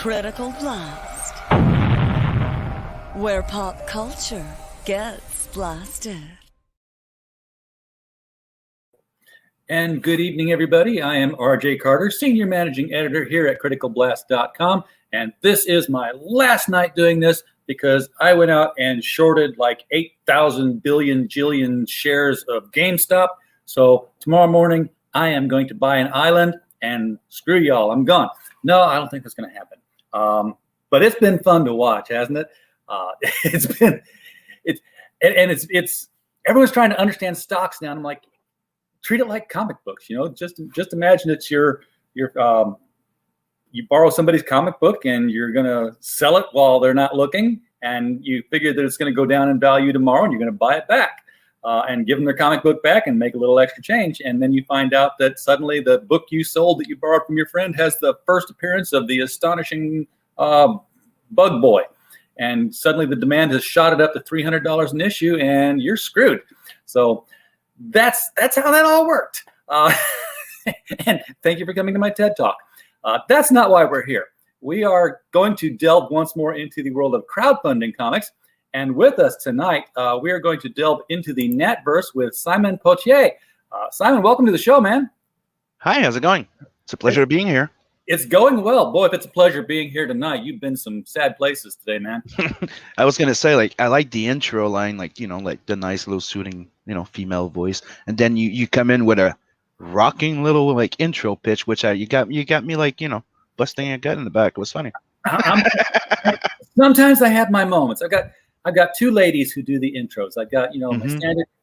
Critical Blast, where pop culture gets blasted. And good evening, everybody. I am RJ Carter, Senior Managing Editor here at CriticalBlast.com. And this is my last night doing this because I went out and shorted like 8,000 billion jillion shares of GameStop. So tomorrow morning, I am going to buy an island and screw y'all, I'm gone. No, I don't think that's going to happen. But it's been fun to watch, hasn't it? It's everyone's trying to understand stocks now. And I'm like, treat it like comic books, you know, just imagine it's you borrow somebody's comic book and you're going to sell it while they're not looking. And you figure that it's going to go down in value tomorrow and you're going to buy it back and give them their comic book back and make a little extra change. And then you find out that suddenly the book you sold that you borrowed from your friend has the first appearance of the astonishing Bug Boy. And suddenly the demand has shot it up to $300 an issue and you're screwed. So that's how that all worked. And thank you for coming to my TED Talk. That's not why we're here. We are going to delve once more into the world of crowdfunding comics. And with us tonight, we are going to delve into the NATVERSE with Simon Pothier. Simon, welcome to the show, man. Hi, how's it going? It's a pleasure being here. It's going well. Boy, if it's a pleasure being here tonight, you've been some sad places today, man. I was going to say, like, I like the intro line, like, you know, like the nice little soothing, you know, female voice. And then you come in with a rocking little, like, intro pitch, which you got me, like, you know, busting a gut in the back. It was funny. Sometimes I have my moments. I've got two ladies who do the intros. I've got, you know, my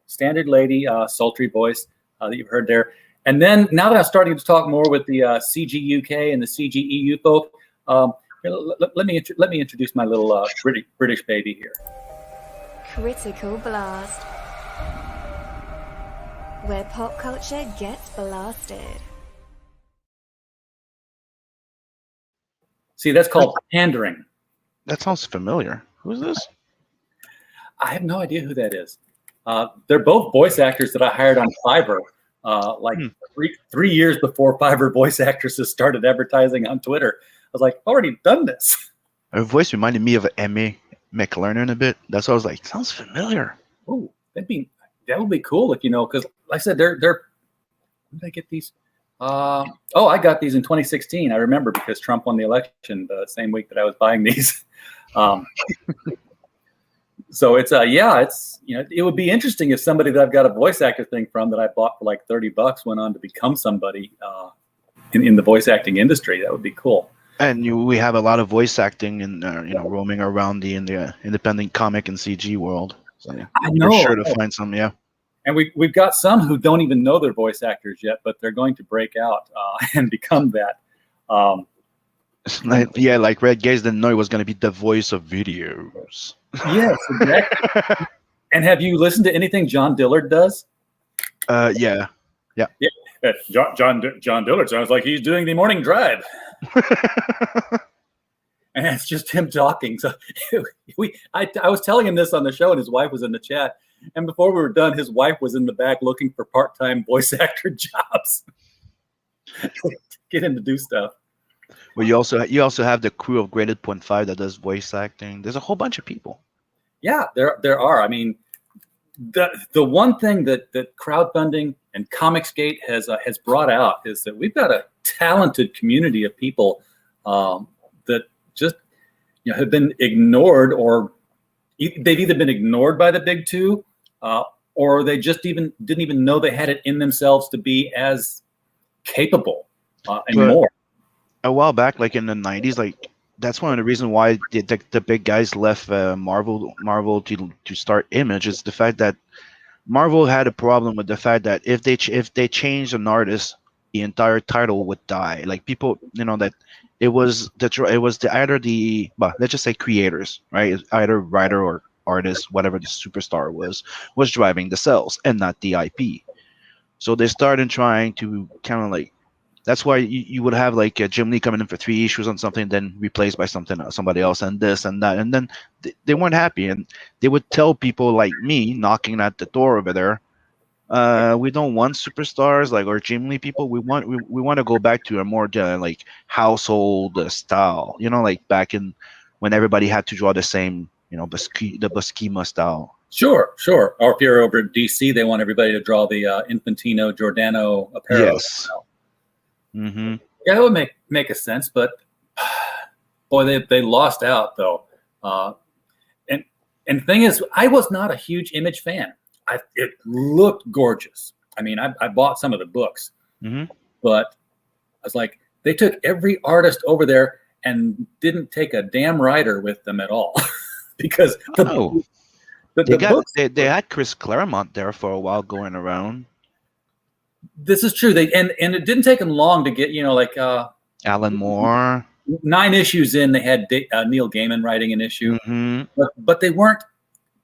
standard lady, sultry voice that you've heard there. And then now that I'm starting to talk more with the CG UK and the CG EU folk, let me introduce my little British baby here. Critical Blast, where pop culture gets blasted. See, that's called pandering. That sounds familiar. Who's this? I have no idea who that is. They're both voice actors that I hired on Fiverr. Three years before Fiverr voice actresses started advertising on Twitter. I was like, I've already done this. Her voice reminded me of Emmy McLernan a bit. That's why I was like, sounds familiar. Oh, that would be cool if, you know, because like I said, they're where did I get these? I got these in 2016. I remember because Trump won the election the same week that I was buying these. So it's you know, it would be interesting if somebody that I've got a voice actor thing from that I bought for like $30 went on to become somebody in the voice acting industry. That would be cool. And we have a lot of voice acting and you know, roaming around the independent comic and CG world. So yeah, I know. You're sure to find some, yeah. And we've got some who don't even know they're voice actors yet, but they're going to break out and become that. Like Red Gaze didn't know he was going to be the voice of videos. Yes, exactly. And have you listened to anything John Dillard does? Yeah. John Dillard sounds like he's doing the morning drive. And it's just him talking. So I was telling him this on the show, and his wife was in the chat. And before we were done, his wife was in the back looking for part-time voice actor jobs. Get him to do stuff. Well, you also have the crew of Graded Point 5 that does voice acting. There's a whole bunch of people. Yeah, there are. I mean, the one thing that crowdfunding and Comicsgate has brought out is that we've got a talented community of people that just, you know, have been ignored, or they've either been ignored by the big two, or they just didn't even know they had it in themselves to be as capable and more. A while back, like in the 90s, like that's one of the reasons why the big guys left Marvel to start Image, is the fact that Marvel had a problem with the fact that if they changed an artist, the entire title would die. Like people, you know, that let's just say creators, right? Either writer or artist, whatever the superstar was driving the sales and not the IP. So they started trying to kind of like. That's why you would have like Jim Lee coming in for 3 issues on something, then replaced by somebody else, and this and that, and then they weren't happy, and they would tell people like me knocking at the door over there, We don't want superstars like or Jim people. We want to go back to a more like household style. Like back in when everybody had to draw the same, the Buscema style. Sure. Or if you're over at DC, they want everybody to draw the Infantino Giordano apparel. Yes. Mm-hmm. Yeah, that would make a sense, but boy, they lost out though. And the thing is, I was not a huge Image fan. It looked gorgeous. I mean, I bought some of the books, but I was like, they took every artist over there and didn't take a damn writer with them at all, because they had Chris Claremont there for a while going around. This is true. And it didn't take them long to get Alan Moore. 9 issues in, they had Neil Gaiman writing an issue, but they weren't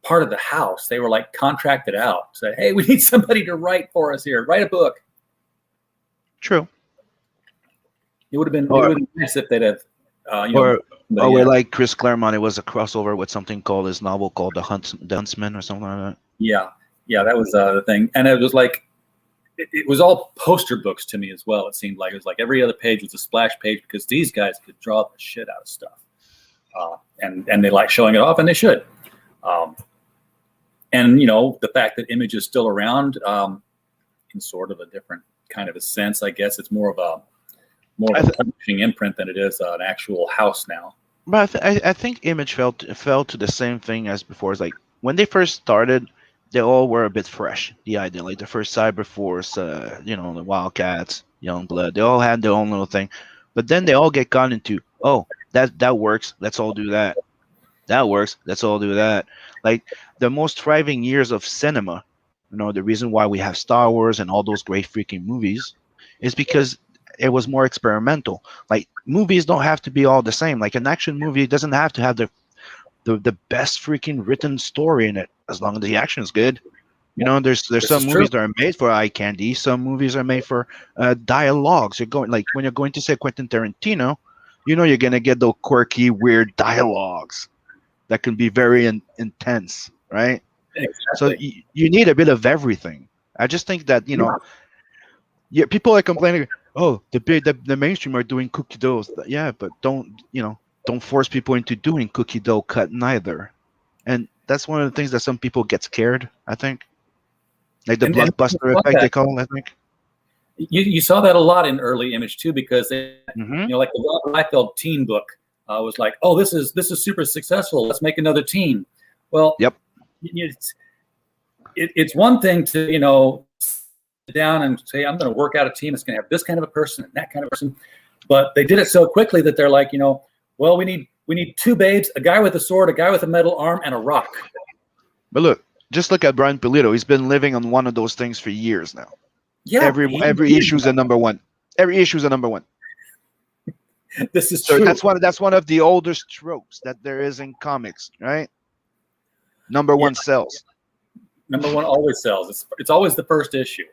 part of the house. They were like contracted out. Said, hey, we need somebody to write for us here. Write a book. True. It would have been nice if they'd have. Like Chris Claremont, it was a crossover with something called his novel called The Huntsman or something like that. Yeah, that was the thing, and it was like. It was all poster books to me as well. It seemed like it was like every other page was a splash page because these guys could draw the shit out of stuff, and they like showing it off, and they should. And the fact that Image is still around, in sort of a different kind of a sense, I guess it's more of a publishing imprint than it is an actual house now. But I think Image fell to the same thing as before. It's like when they first started. They all were a bit fresh. The idea, like the first Cyberforce, the Wildcats, Youngblood, they all had their own little thing. But then they all get gone into, that works. Let's all do that. That works. Let's all do that. Like the most thriving years of cinema, the reason why we have Star Wars and all those great freaking movies is because it was more experimental. Like movies don't have to be all the same. Like an action movie doesn't have to have the best freaking written story in it, as long as the action is good. There's some movies that are made for eye candy. Some movies are made for dialogues. When you're going to say Quentin Tarantino, you're gonna get those quirky, weird dialogues that can be very intense, right? Exactly. So you need a bit of everything. I just think that people are complaining. Oh, the mainstream are doing cookie doughs. Yeah, but don't force people into doing cookie dough cut neither. And that's one of the things that some people get scared, I think. Like the blockbuster effect, they call it, I think. You saw that a lot in early Image too, because like the Rob Liefeld teen book was like, oh, this is super successful. Let's make another teen. Well, yep. It's one thing to sit down and say, I'm going to work out a team. It's going to have this kind of a person and that kind of person. But they did it so quickly that they're like, well, we need 2 babes, a guy with a sword, a guy with a metal arm, and a rock. But just look at Brian Pulido. He's been living on one of those things for years now. Yeah. Every issue's a number one. Every issue's a number one. This is true. That's one of the oldest tropes that there is in comics, right? Number one sells. Number one always sells. It's always the first issue.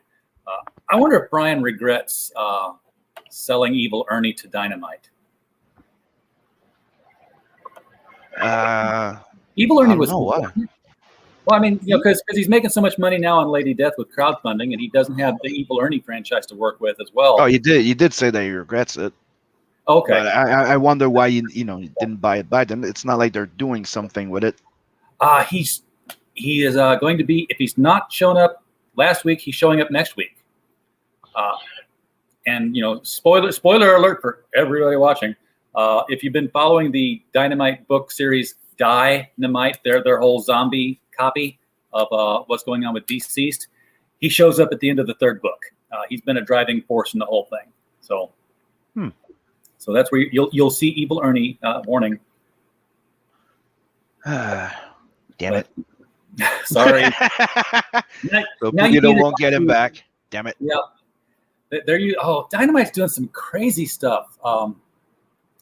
I wonder if Brian regrets selling Evil Ernie to Dynamite. Evil Ernie was. Why. Well, I mean, because he's making so much money now on Lady Death with crowdfunding, and he doesn't have the Evil Ernie franchise to work with as well. Oh, you did say that he regrets it. Okay. But I wonder why you didn't buy it by them. It's not like they're doing something with it. He is going to be, if he's not shown up last week, he's showing up next week. And spoiler alert for everybody watching. If you've been following the Dynamite book series Dynamite, their whole zombie copy of what's going on with Deceased, he shows up at the end of the 3rd book. He's been a driving force in the whole thing. So, so that's where you'll see Evil Ernie warning. Damn it! Sorry. So Pulido won't get him back. Damn it! Yeah. There you. Oh, Dynamite's doing some crazy stuff. I'm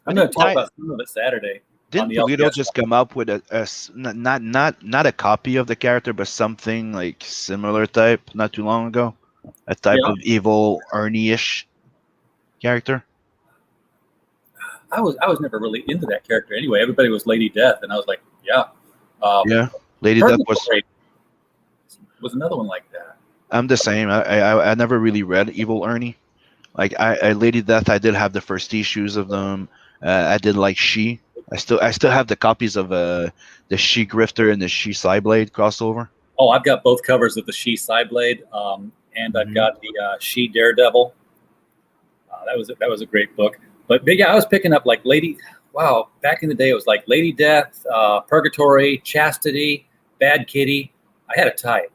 going to talk about some of it Saturday. Didn't Pulido just come up with not a copy of the character, but something like similar type not too long ago? A type of evil Ernie-ish character? I was never really into that character anyway. Everybody was Lady Death, and I was like, yeah. Lady Death was another one like that. I'm the same. I never really read Evil Ernie. Like I Lady Death, I did have the first issues of them. I did like She. I still have the copies of the She Grifter and the She Cyblade crossover. Oh, I've got both covers of the She Cyblade, and I've got the She Daredevil. That was a great book. But yeah, I was picking up like Lady. Wow, back in the day, it was like Lady Death, Purgatory, Chastity, Bad Kitty. I had a type.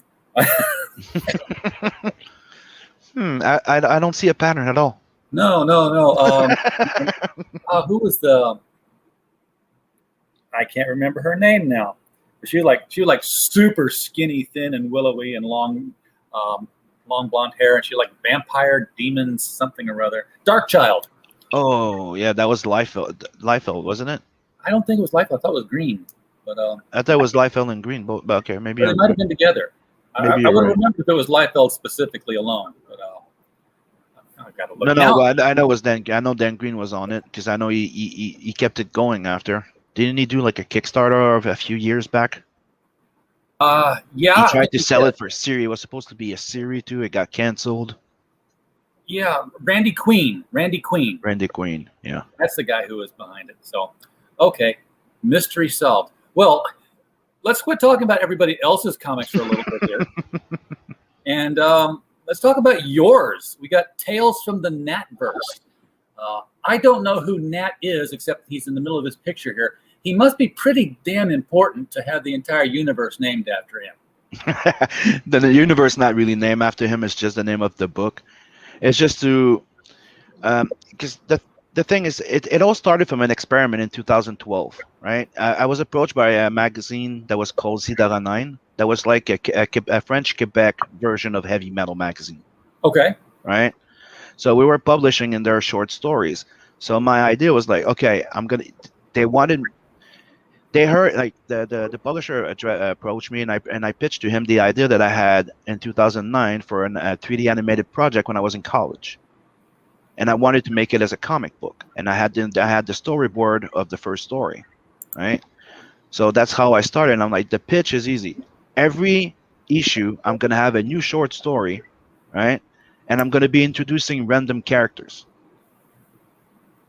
I don't see a pattern at all. No, no, no. Who was the? I can't remember her name now. She was like super skinny, thin, and willowy, and long blonde hair, and she like vampire demons something or other. Dark Child. Oh yeah, that was Liefeld, wasn't it? I don't think it was Life. I thought it was green, but I thought it was Liefeld and Green. But okay, maybe it might have been together. I Maybe wouldn't you're right. remember if it was Liefeld specifically alone, but I gotta look. No, Now, but I know it was Dan. I know Dan Green was on it because I know he kept it going after. Didn't he do like a Kickstarter of a few years back? yeah, He I tried think to he sell did. it for a series. It was supposed to be a series too. It got canceled. Yeah, Randy Queen. Randy Queen. Yeah. That's the guy who was behind it. So, okay, mystery solved. Well, let's quit talking about everybody else's comics for a little bit here, and let's talk about yours. We got Tales from the NATVERSE. I don't know who Nat is, except he's in the middle of this picture here. He must be pretty damn important to have the entire universe named after him. The universe not really named after him. It's just the name of the book. It's just to because the thing is, it all started from an experiment in 2012, right? I was approached by a magazine that was called Zidara 9. That was like a French Quebec version of Heavy Metal magazine, Okay. right? So we were publishing in their short stories. So my idea was like, okay, they heard like the publisher approached me, and I pitched to him the idea that I had in 2009 for a 3D animated project when I was in college, and I wanted to make it as a comic book, and I had the storyboard of the first story, right? So that's how I started. And I'm like, the pitch is easy. Every issue, I'm gonna have a new short story, right? And I'm gonna be introducing random characters.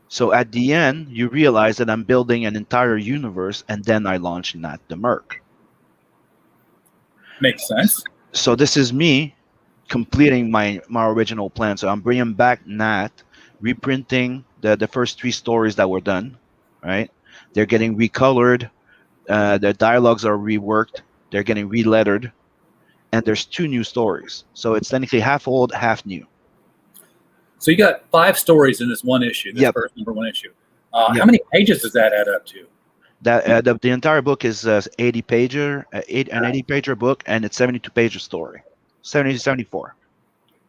So at the end, you realize that I'm building an entire universe, and then I launch Nat the Merc. Makes sense. So this is me completing my original plan. So I'm bringing back Nat, reprinting the first 3 stories that were done, right? They're getting recolored, the dialogues are reworked, they're getting relettered, and there's 2 new stories. So it's technically half old, half new. So you got 5 stories in this one issue, this Yep. first number 1 issue. Yep. How many pages does that add up to? That the entire book is 80 pager, an 80 pager book, and it's 72 pager story, 70 to 74.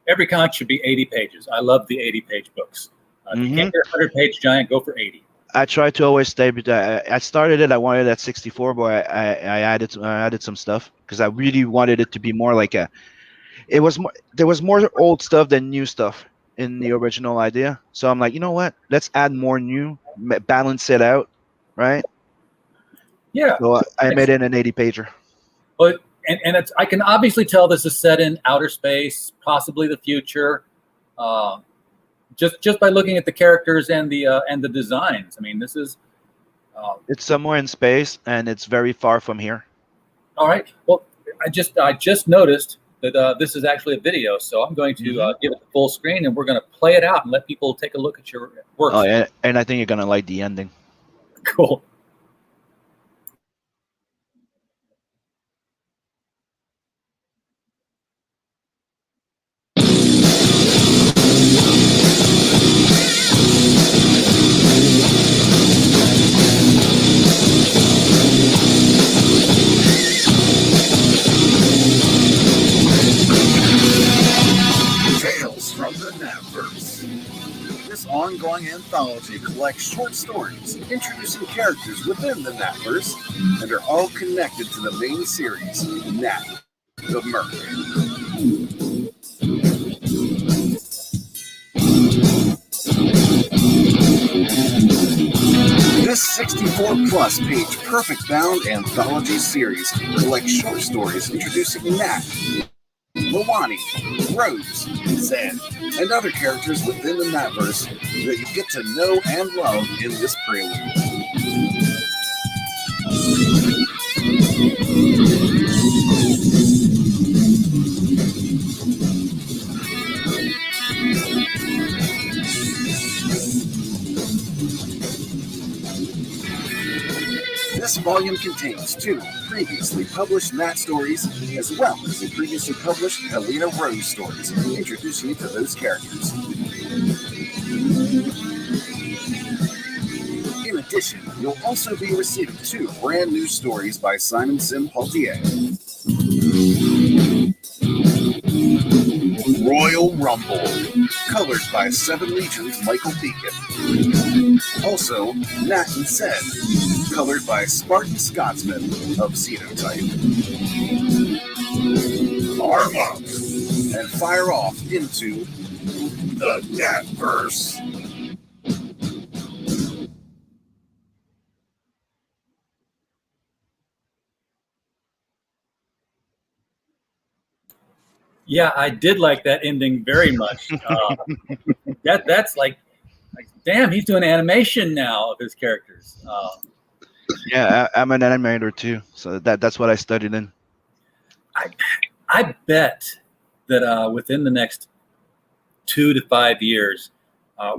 Every comic should be 80 pages. I love the 80-page books. If you can't get a 100-page giant, go for 80. I try to always stay. I started it. I wanted it at 64, but I added some stuff because I really wanted it to be more like a. It was more. There was more old stuff than new stuff in the original idea. So I'm like, you know what? Let's add more new, balance it out, right? Yeah. So I made it an 80 pager. But and it's, I can obviously tell this is set in outer space, possibly the future. Just by looking at the characters and the designs. I mean, this is. It's somewhere in space, and it's very far from here. All right. Well, I just noticed that this is actually a video, so I'm going to give it the full screen, and we're going to play it out and let people take a look at your work. Oh, and I think you're gonna like the ending. Cool. Tales from the NATVERSE. This ongoing anthology collects short stories introducing characters within the NATVERSE and are all connected to the main series, Nat the Merc. This 64-plus page perfect bound anthology series collects short stories introducing Nat Lawani, Rose, Zed, and other characters within the NATVERSE that you get to know and love in this prelude. This volume contains 2 previously published Nat stories, as well as the previously published Helena Rose stories, introducing you to those characters. In addition, you'll also be receiving 2 brand new stories by Simon Pothier. Royal Rumble, colored by 7 Legions Michael Beacon. Also, Nat and Zed, colored by Spartan Scotsman of Xenotype. Arm up and fire off into the NATVERSE. Yeah, I did like that ending very much. That's like, damn, he's doing animation now of his characters. Yeah, I'm an animator too, so that's what I studied in. I bet that within the next 2 to 5 years,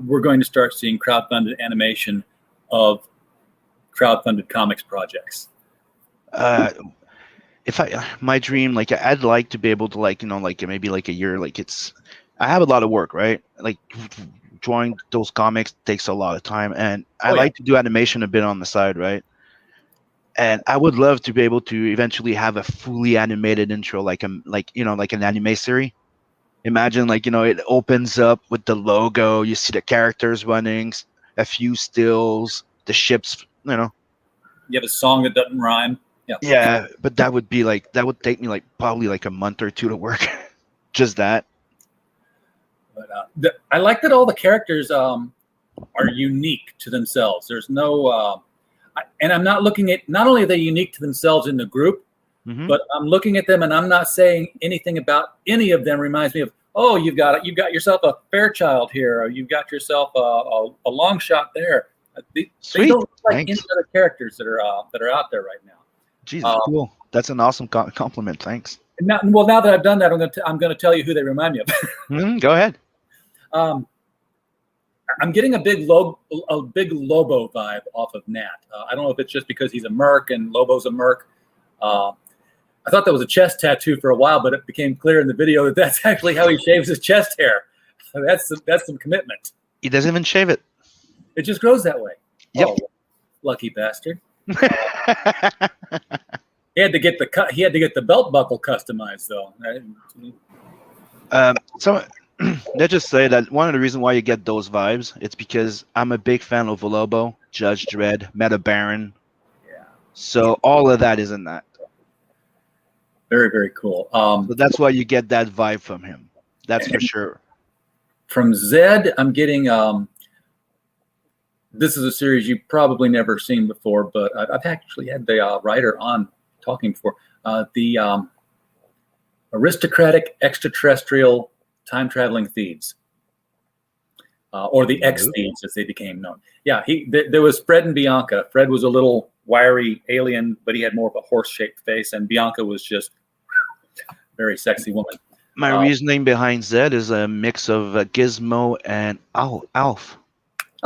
we're going to start seeing crowdfunded animation of crowdfunded comics projects. My dream, like I'd like to be able to, like, maybe like a year, like I have a lot of work, right? Like drawing those comics takes a lot of time, and I like to do animation a bit on the side, right? And I would love to be able to eventually have a fully animated intro, like an anime series. Imagine, it opens up with the logo, you see the characters running, a few stills, the ships, You have a song that doesn't rhyme. Yeah, but that would take me probably a month or 2 to work. Just that. But I like that all the characters are unique to themselves. There's no, and I'm not looking at, not only are they unique to themselves in the group, but I'm looking at them and I'm not saying anything about any of them reminds me of, oh, you've got yourself a Fairchild here, or you've got yourself a long shot there. They don't look like any other characters that are out there right now. Jesus, cool. That's an awesome compliment. Thanks. Now that I've done that, I'm going to tell you who they remind me of. Go ahead. I'm getting a big Lobo vibe off of Nat. I don't know if it's just because he's a merc and Lobo's a merc. I thought that was a chest tattoo for a while, but it became clear in the video that that's actually how he shaves his chest hair. That's some commitment. He doesn't even shave it. It just grows that way. Yep. Oh, lucky bastard. He had to get the belt buckle customized though. So let's just say that one of the reasons why you get those vibes, it's because I'm a big fan of Lobo, Judge Dredd, Meta Baron. Yeah. So all of that is in that. Very, very cool. So that's why you get that vibe from him. That's for sure. From Zed, I'm getting this is a series you've probably never seen before, but I've actually had the writer on talking before. The Aristocratic Extraterrestrial Time-Traveling Thieves. Or the X-Thieves, as they became known. Yeah, there was Fred and Bianca. Fred was a little wiry alien, but he had more of a horse-shaped face, and Bianca was just very sexy woman. My reasoning behind Zed is a mix of Gizmo and Alf.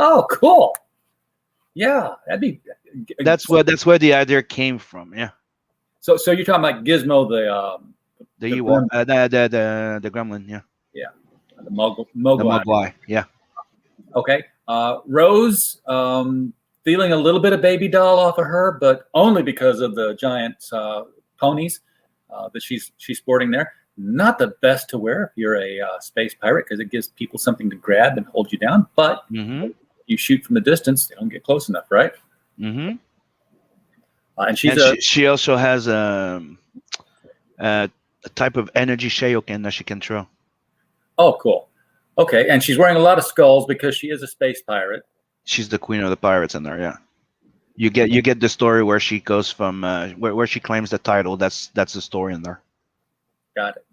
Oh, cool! Yeah, that's where the idea came from. Yeah. So you're talking about Gizmo, the gremlin, yeah. Yeah, the Mogwai. Yeah. Okay. Rose, feeling a little bit of baby doll off of her, but only because of the giant ponies that she's sporting there. Not the best to wear if you're a space pirate, because it gives people something to grab and hold you down. But you shoot from a distance, they don't get close enough, right? Mm-hmm. And she also has a type of energy Shayoken that she can throw. Oh, cool. Okay, and she's wearing a lot of skulls because she is a space pirate. She's the queen of the pirates in there, yeah. You get the story where she goes from where she claims the title. That's the story in there. Got it.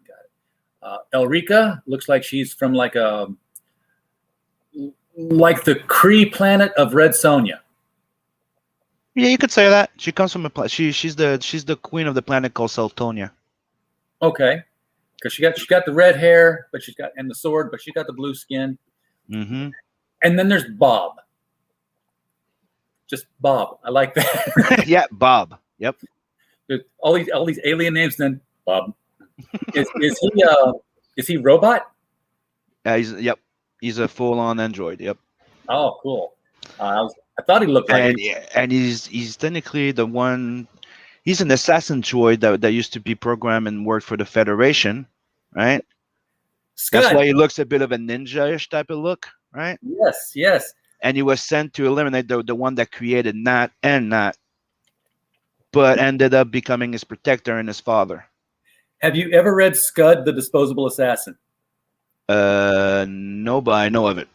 Elrica looks like she's from like the Kree planet of Red Sonja. Yeah, you could say that. She comes from a planet. She's the queen of the planet called Seltonia. Okay, because she got the red hair, but and the sword, but she got the blue skin. Mm-hmm. And then there's Bob. Just Bob. I like that. Yeah, Bob. Yep. There's all these alien names. Then Bob. Is he robot? He's a full-on android. Yep. Oh, cool. I thought he looked like. And he's technically the one. He's an assassin droid that used to be programmed and worked for the Federation, right? Scud. That's why he looks a bit of a ninja-ish type of look, right? Yes. And he was sent to eliminate the one that created Nat, but ended up becoming his protector and his father. Have you ever read Scud, the Disposable Assassin? No, but I know of it.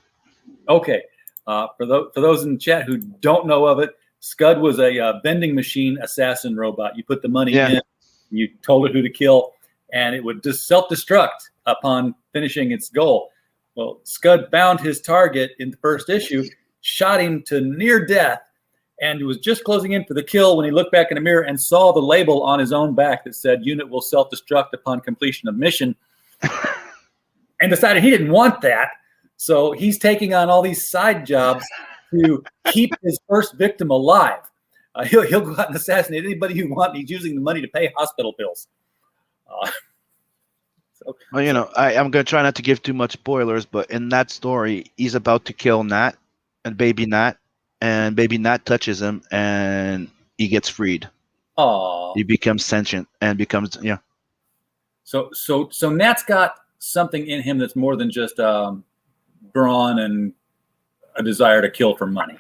Okay. For those in the chat who don't know of it, Scud was a vending machine assassin robot. You put the money in, you told it who to kill, and it would just self-destruct upon finishing its goal. Well, Scud found his target in the first issue, shot him to near death, and was just closing in for the kill when he looked back in the mirror and saw the label on his own back that said, "Unit will self-destruct upon completion of mission," and decided he didn't want that. So he's taking on all these side jobs to keep his first victim alive. He'll go out and assassinate anybody he wants. He's using the money to pay hospital bills. Well, I'm going to try not to give too much spoilers, but in that story, he's about to kill Nat and baby Nat, and baby Nat touches him, and he gets freed. Oh, he becomes sentient and becomes So Nat's got something in him that's more than just brawn and a desire to kill for money.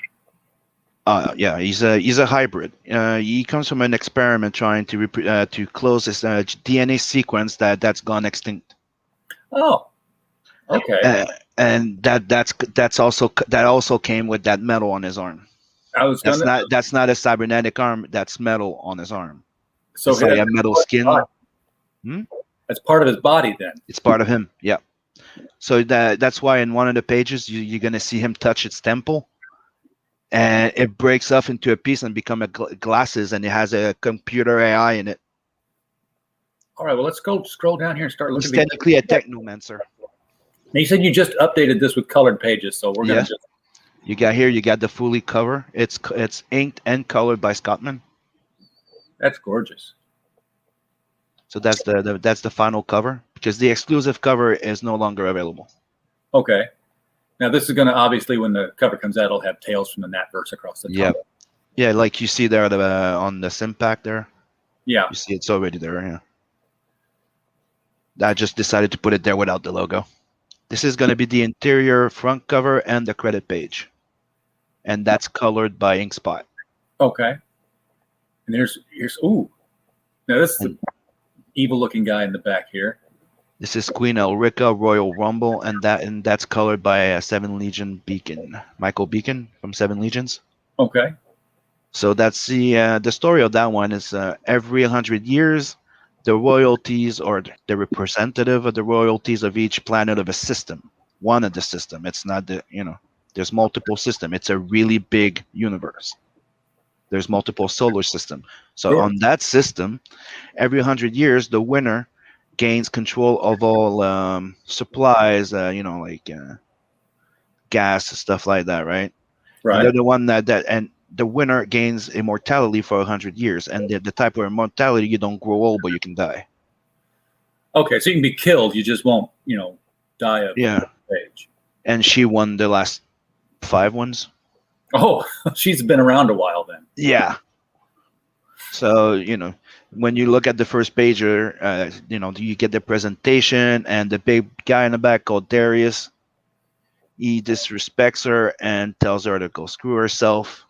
He's a hybrid. He comes from an experiment trying to close this DNA sequence that's gone extinct. Oh, okay. And that also came with that metal on his arm. That's not a cybernetic arm. That's metal on his arm. So it's like a metal skin. That's part of his body, then. It's part of him. Yeah. So that's why in one of the pages you're gonna see him touch its temple. And it breaks off into a piece and become glasses, and it has a computer AI in it. All right, well, let's go scroll down here and start looking. It's technically a technomancer. Now, you said you just updated this with colored pages, so we're gonna just. You got the fully cover. It's inked and colored by Scottman. That's gorgeous. So that's the final cover, because the exclusive cover is no longer available. Okay. Now, this is going to, obviously, when the cover comes out, it'll have Tales from the NATVERSE across the top. Yeah, like you see there on the sim pack there. Yeah. You see it's already there, I just decided to put it there without the logo. This is going to be the interior front cover and the credit page. And that's colored by Inkspot. Okay. And here's ooh. Now, this is the evil-looking guy in the back here. This is Queen Elrica, Royal Rumble, and that's colored by Seven Legion Beacon, Michael Beacon from Seven Legions. Okay. So that's the story of that one is every 100 years, the royalties or the representative of the royalties of each planet of a system, one of the system. It's not there's multiple system. It's a really big universe. There's multiple solar system. So on that system, every 100 years, the winner gains control of all supplies, like gas, stuff like that, right? Right. And they're the one and the winner gains immortality for 100 years. And the type of immortality, you don't grow old, but you can die. Okay, so you can be killed. You just won't, die of age. And she won the last 5 ones. Oh, she's been around a while then. Yeah. So, when you look at the first pager, you get the presentation and the big guy in the back called Darius. He disrespects her and tells her to go screw herself.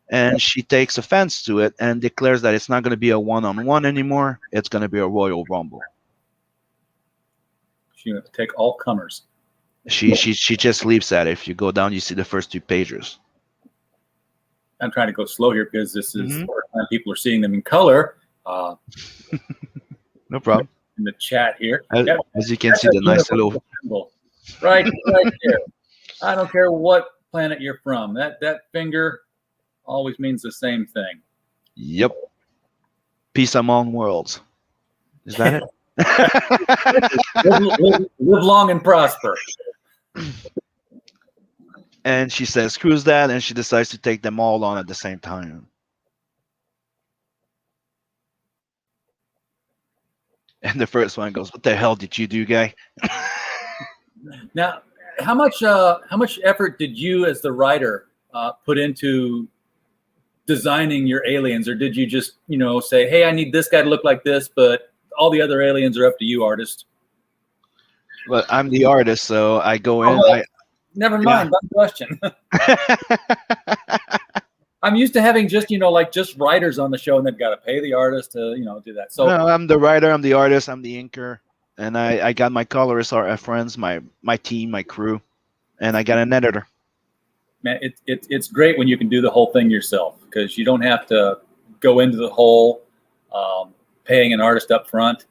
And she takes offense to it and declares that it's not going to be a one-on-one anymore. It's going to be a Royal Rumble. She's going to take all comers. She just leaps at it. If you go down, you see the first 2 pagers. I'm trying to go slow here because this is the first time people are seeing them in color. No problem. in the chat here. As, Yep, as you can that's see, a the nice universal little. symbol. Right there. I don't care what planet you're from. That finger always means the same thing. Yep. Peace among worlds. Is that it? Live long and prosper. And she says, "Screws that," and she decides to take them all on at the same time. And the first one goes, "What the hell did you do, guy?" Now, how much effort did you, as the writer, put into designing your aliens, or did you just, say, "Hey, I need this guy to look like this," but all the other aliens are up to you, artist? But I'm the artist, so I go in. Well, never mind. Dumb question. I'm used to having just, just writers on the show, and they've got to pay the artist to, do that. So No, I'm the writer, I'm the artist, I'm the inker, and I got my colorists, our friends, my team, my crew, and I got an editor. man, it's great when you can do the whole thing yourself, because you don't have to go into the whole paying an artist up front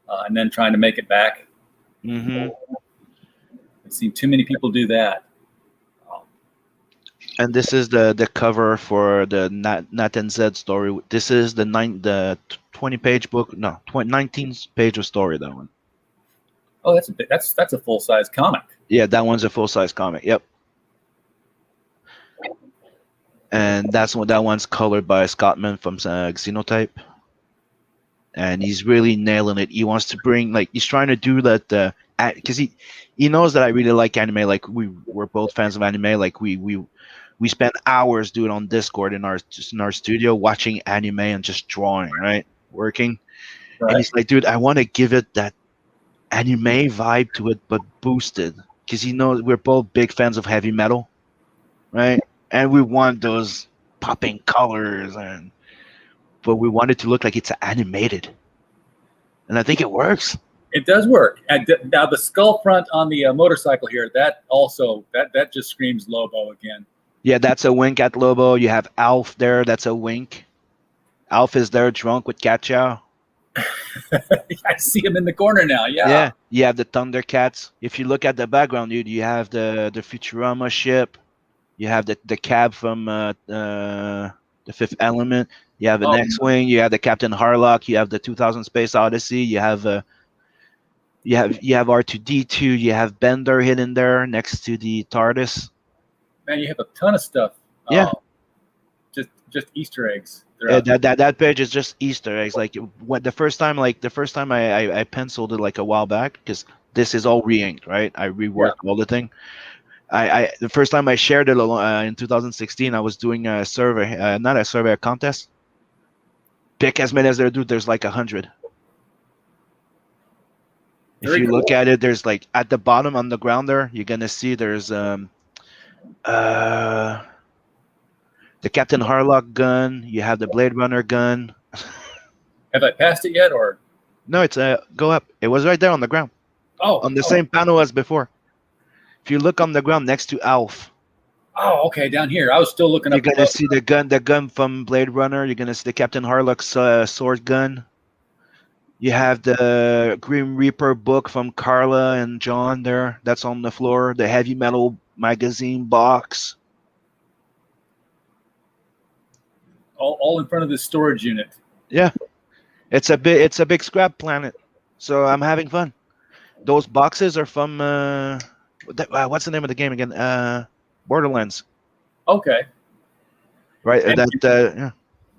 and then trying to make it back. Mm-hmm. I've seen too many people do that. And this is the cover for the Nat and Zed story. This is the 20-page book. No, 19 page of story. That one. Oh, that's a full size comic. Yeah, that one's a full size comic. Yep. And that one's colored by Scottman from Xenotype, and he's really nailing it. He wants to bring, like, he's trying to do that because he knows that I really like anime. Like, we're both fans of anime. Like, we spend hours doing on Discord in our studio watching anime and just drawing, right? Working. Right. And he's like, dude, I want to give it that anime vibe to it, but boosted. Because we're both big fans of heavy metal, right? And we want those popping colors, but we want it to look like it's animated. And I think it works. It does work. And now the skull front on the motorcycle here, that just screams Lobo again. Yeah, that's a wink at Lobo. You have Alf there. That's a wink. Alf is there drunk with Cat Chow. I see him in the corner now. Yeah. Yeah. You have the Thundercats. If you look at the background, dude, you have the Futurama ship. You have the cab from the Fifth Element. You have an X-wing. You have the Captain Harlock. You have the 2000 Space Odyssey. You have R2D2. You have Bender hidden there next to the TARDIS. Man, you have a ton of stuff. Yeah. Just Easter eggs. Yeah, that page is just Easter eggs. Like the first time I penciled it like a while back, because this is all re-inked, right? I reworked all the thing. The first time I shared it in 2016, I was doing a survey, not a survey, a contest. Pick as many as there do. There's like 100. If you look at it, there's like at the bottom on the ground there, you're gonna see there's the Captain Harlock gun. You have the Blade Runner gun. Have I passed it yet, or? No, it's go up. It was right there on the ground. Oh, on the same panel as before. If you look on the ground next to Alf. Oh, okay, down here. I was still looking up. You're gonna see the gun from Blade Runner. You're gonna see the Captain Harlock's sword gun. You have the Grim Reaper book from Carla and John there. That's on the floor. The Heavy Metal magazine box. All in front of the storage unit. Yeah, it's a big scrap planet. So I'm having fun. Those boxes are from what's the name of the game again? Borderlands. Okay. Right. And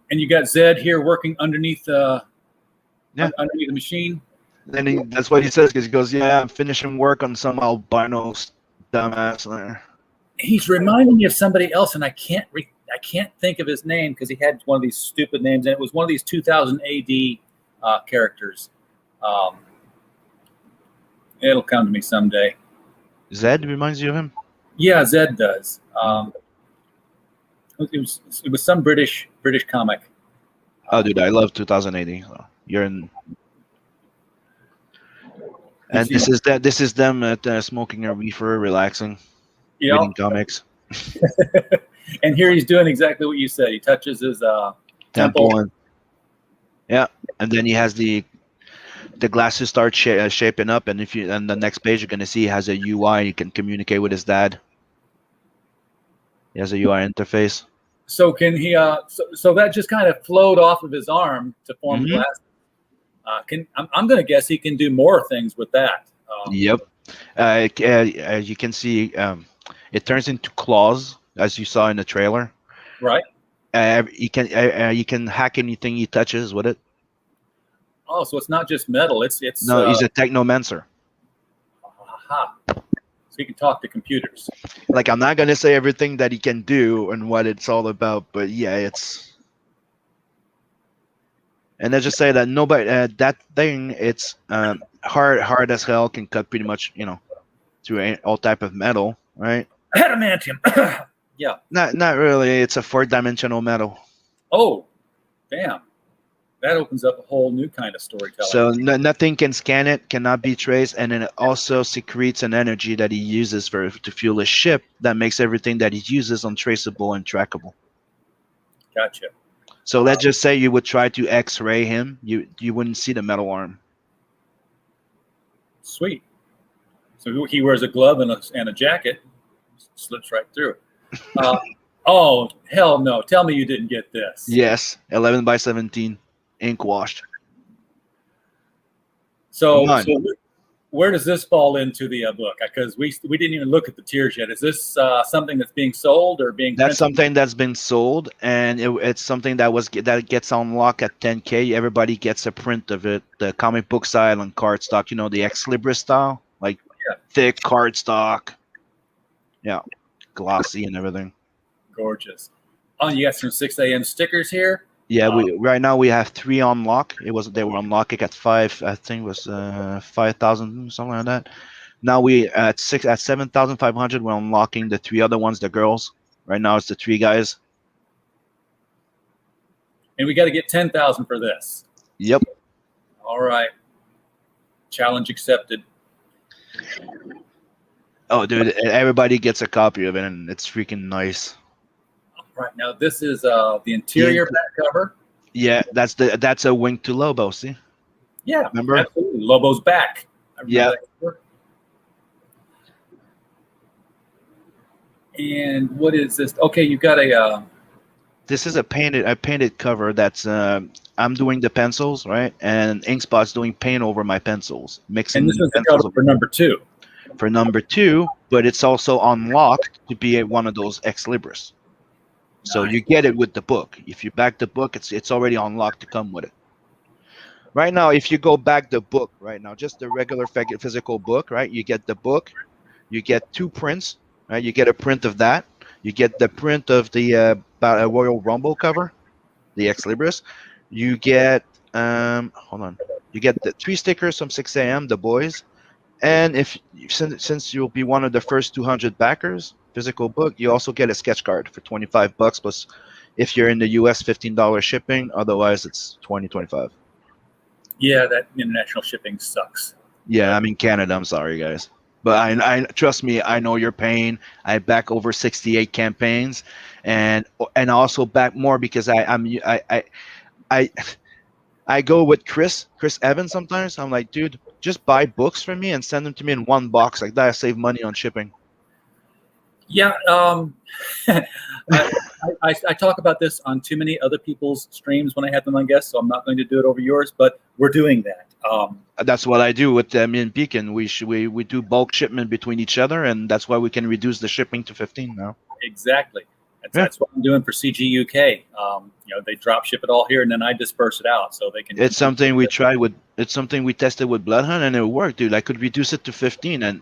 And you got Zed here working underneath underneath the machine. And that's what he says, because he goes, "Yeah, I'm finishing work on some albino dumbass there." He's reminding me of somebody else, and I can't think of his name, because he had one of these stupid names, and it was one of these 2000 AD characters. It'll come to me someday. Zed reminds you of him? Yeah, Zed does. It was some British comic. Oh, dude, I love 2080. So you're in. And this is them at smoking a reefer, relaxing, reading comics. And here he's doing exactly what you said. He touches his temple. Yeah, and then he has the the glasses start shaping up, and the next page you're gonna see he has a UI. You can communicate with his dad. He has a UI interface. So can he? So that just kind of flowed off of his arm to form Mhm. glasses. I'm going to guess he can do more things with that. Yep. You can see it turns into claws, as you saw in the trailer. Right. You can hack anything he touches with it. Oh, so it's not just metal. It's No, he's a technomancer. aha. So he can talk to computers. Like, I'm not gonna say everything that he can do and what it's all about, but yeah, it's. And let's just say that nobody that thing, it's hard as hell, can cut pretty much through all type of metal, right? Adamantium. Yeah. Not really. It's a 4-dimensional metal. Oh, damn. That opens up a whole new kind of storytelling. So nothing can scan it, cannot be traced, and then it also secretes an energy that he uses to fuel his ship that makes everything that he uses untraceable and trackable. Gotcha. So let's just say you would try to X-ray him, you wouldn't see the metal arm. Sweet. So he wears a glove and a jacket, slips right through. Oh, hell no. Tell me you didn't get this. Yes, 11 by 17, ink washed. So where does this fall into the book? Because we didn't even look at the tiers yet. Is this something that's being sold or being That's printed? something that's been sold, and it's something that gets unlocked at 10K. Everybody gets a print of it, the comic book style and cardstock. The Ex Libris style, like thick cardstock. Yeah, glossy and everything. Gorgeous. Oh, you got some 6 a.m. stickers here. Yeah, right now we have 3 on lock. They were unlocking at 5. I think it was 5,000, something like that. Now we at 7,500. We're unlocking the 3 other ones, the girls. Right now it's the 3 guys. And we got to get 10,000 for this. Yep. All right. Challenge accepted. Oh, dude! Everybody gets a copy of it, and it's freaking nice. Right now, this is the interior back cover. Yeah, that's a wink to Lobo. See? Yeah, remember? Absolutely. Lobo's back. Yeah. And what is this? Okay, you've got a. This is a painted cover. That's I'm doing the pencils, right? And Inkspot's doing paint over my pencils, mixing. And this is the cover for number 2. For number 2, but it's also unlocked to be one of those Ex Libris. So you get it with the book. If you back the book, it's already unlocked to come with it. Right now, if you go back the book right now, just the regular physical book, right? You get the book, you get 2 prints, right? You get a print of that. You get the print of the Royal Rumble cover, the Ex Libris. You get hold on. You get the 3 stickers from 6 a.m. the boys. And since you'll be one of the first 200 backers, physical book, you also get a sketch card for $25 plus. If you're in the US, $15 shipping. Otherwise, it's $20-25. Yeah, that international shipping sucks. Yeah, I'm in Canada. I'm sorry, guys, but I trust me. I know your pain. I back over 68 campaigns, and also back more because I go with Chris Evans sometimes. I'm like, dude, just buy books for me and send them to me in one box. Like that, I save money on shipping. Yeah, I talk about this on too many other people's streams when I have them on guest, so I'm not going to do it over yours, but we're doing that. That's what I do with me and Beacon. We do bulk shipment between each other, and that's why we can reduce the shipping to 15 now. Exactly. That's what I'm doing for CG UK. They drop ship it all here, and then I disperse it out so they can. It's something we tried with. It's something we tested with Bloodhound, and it worked, dude. I could reduce it to 15, and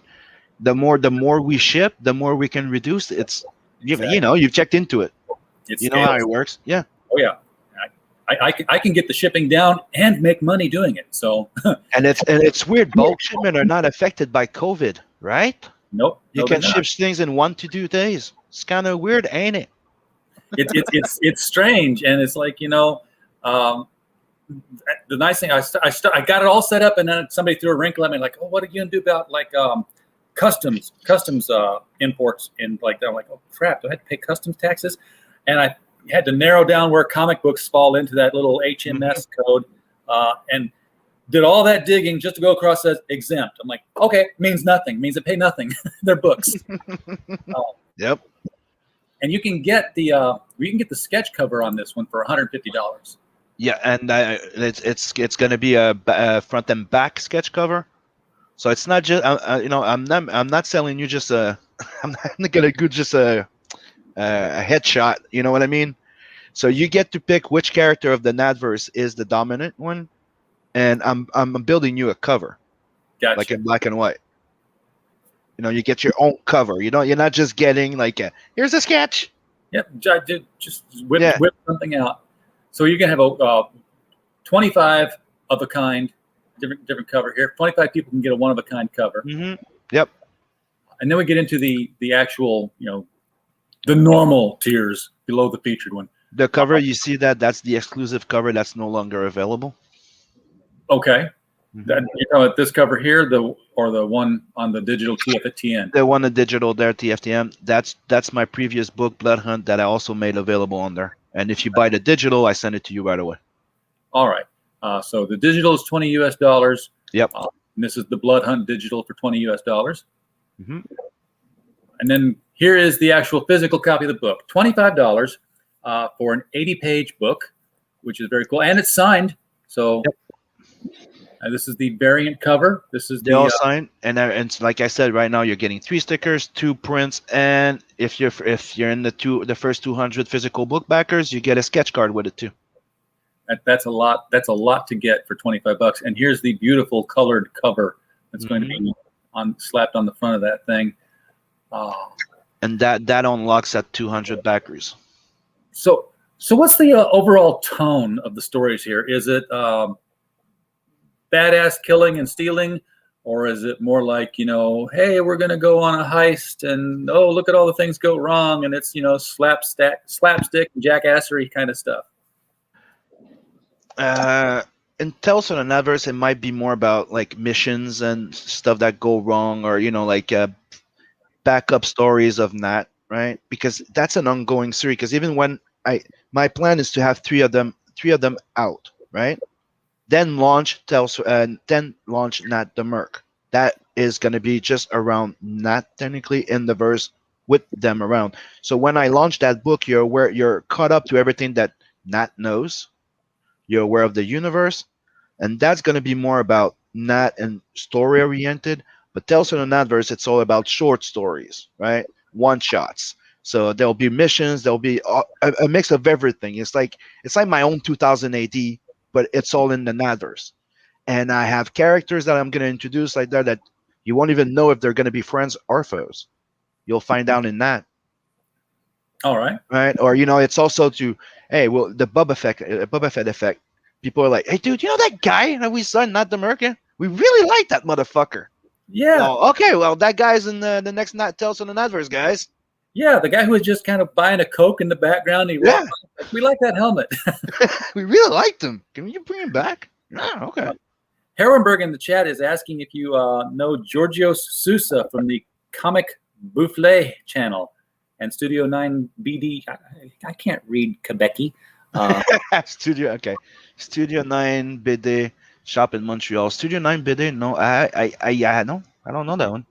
the more we ship, the more we can reduce. It's Exactly. You've checked into it. You know how it works. Yeah. Oh yeah. I can get the shipping down and make money doing it. So. and it's weird. Bulk shipment are not affected by COVID, right? Nope. You can ship things in 1 to 2 days. It's kind of weird, ain't it? It's strange, and it's like the nice thing. I got it all set up, and then somebody threw a wrinkle at me, like, "Oh, what are you gonna do about customs imports?" And like I'm like, "Oh crap, do I have to pay customs taxes?" And I had to narrow down where comic books fall into that little HMS code, and did all that digging just to go across as exempt. I'm like, okay, means nothing. Means they pay nothing. They're books. Yep. And you can get the sketch cover on this one for $150. Yeah, and it's going to be a front and back sketch cover. So it's not just I'm not selling you just a I'm not going to do just a headshot. You know what I mean? So you get to pick which character of the NATVERSE is the dominant one, and I'm building you a cover, Gotcha. like in black and white. You get your own cover. You're not just getting like here's a sketch. Yep, just whip something out. So you can have a 25 of a kind, different cover here. 25 people can get a one of a kind cover. Mm-hmm. Yep. And then we get into the actual, the normal tiers below the featured one. The cover, you see that's the exclusive cover that's no longer available. Okay. Mm-hmm. You're talking about this cover here, or the one on the digital TFTN? The one, the digital there, TFTM. That's my previous book, Blood Hunt, that I also made available on there. And if you buy the digital, I send it to you right away. All right. So the digital is $20 US. Yep. And this is the Blood Hunt digital for $20 US. Mm-hmm. And then here is the actual physical copy of the book, $25 for an 80-page book, which is very cool, and it's signed. So. Yep. This is the variant cover. This is all signed, and like I said, right now you're getting 3 stickers, 2 prints, and if you're in the first 200 physical book backers, you get a sketch card with it too. That's a lot. That's a lot to get for $25. And here's the beautiful colored cover that's going to be slapped on the front of that thing. And that unlocks at 200 backers. So what's the overall tone of the stories here? Is it badass killing and stealing, or is it more like, hey, we're going to go on a heist and look at all the things go wrong, and it's slapstick and jackassery kind of stuff? In Tales from the NATVERSE, it might be more about like missions and stuff that go wrong, or like backup stories of Nat, right? Because that's an ongoing series. Because even when my plan is to have three of them out, right? Then launch then launch Nat the Merc. That is going to be just around Nat, technically, in the verse with them around. So when I launch that book, you're caught up to everything that Nat knows. You're aware of the universe, and that's going to be more about Nat and story oriented. But Tales from the NATVERSE, it's all about short stories, right? One shots. So there'll be missions. There'll be a mix of everything. It's like my own 2000 AD. But it's all in the NATVERSE. And I have characters that I'm going to introduce like that you won't even know if they're going to be friends or foes. You'll find out in that. All right. Right? Or, it's also the Boba Fett effect. People are like, hey, dude, that guy that we saw in Not the American? We really like that motherfucker. Yeah. Oh, okay, well, that guy's in the next Tales from the NATVERSE, guys. Yeah, the guy who was just kind of buying a Coke in the background. We like that helmet. We really liked him. Can you bring him back? Yeah, okay. Herrenberg in the chat is asking if you know Giorgio Sousa from the Comic Boufflé channel and Studio 9 BD. I can't read Quebecy. Studio 9 BD shop in Montreal. Studio 9 BD. No, no, I don't know that one.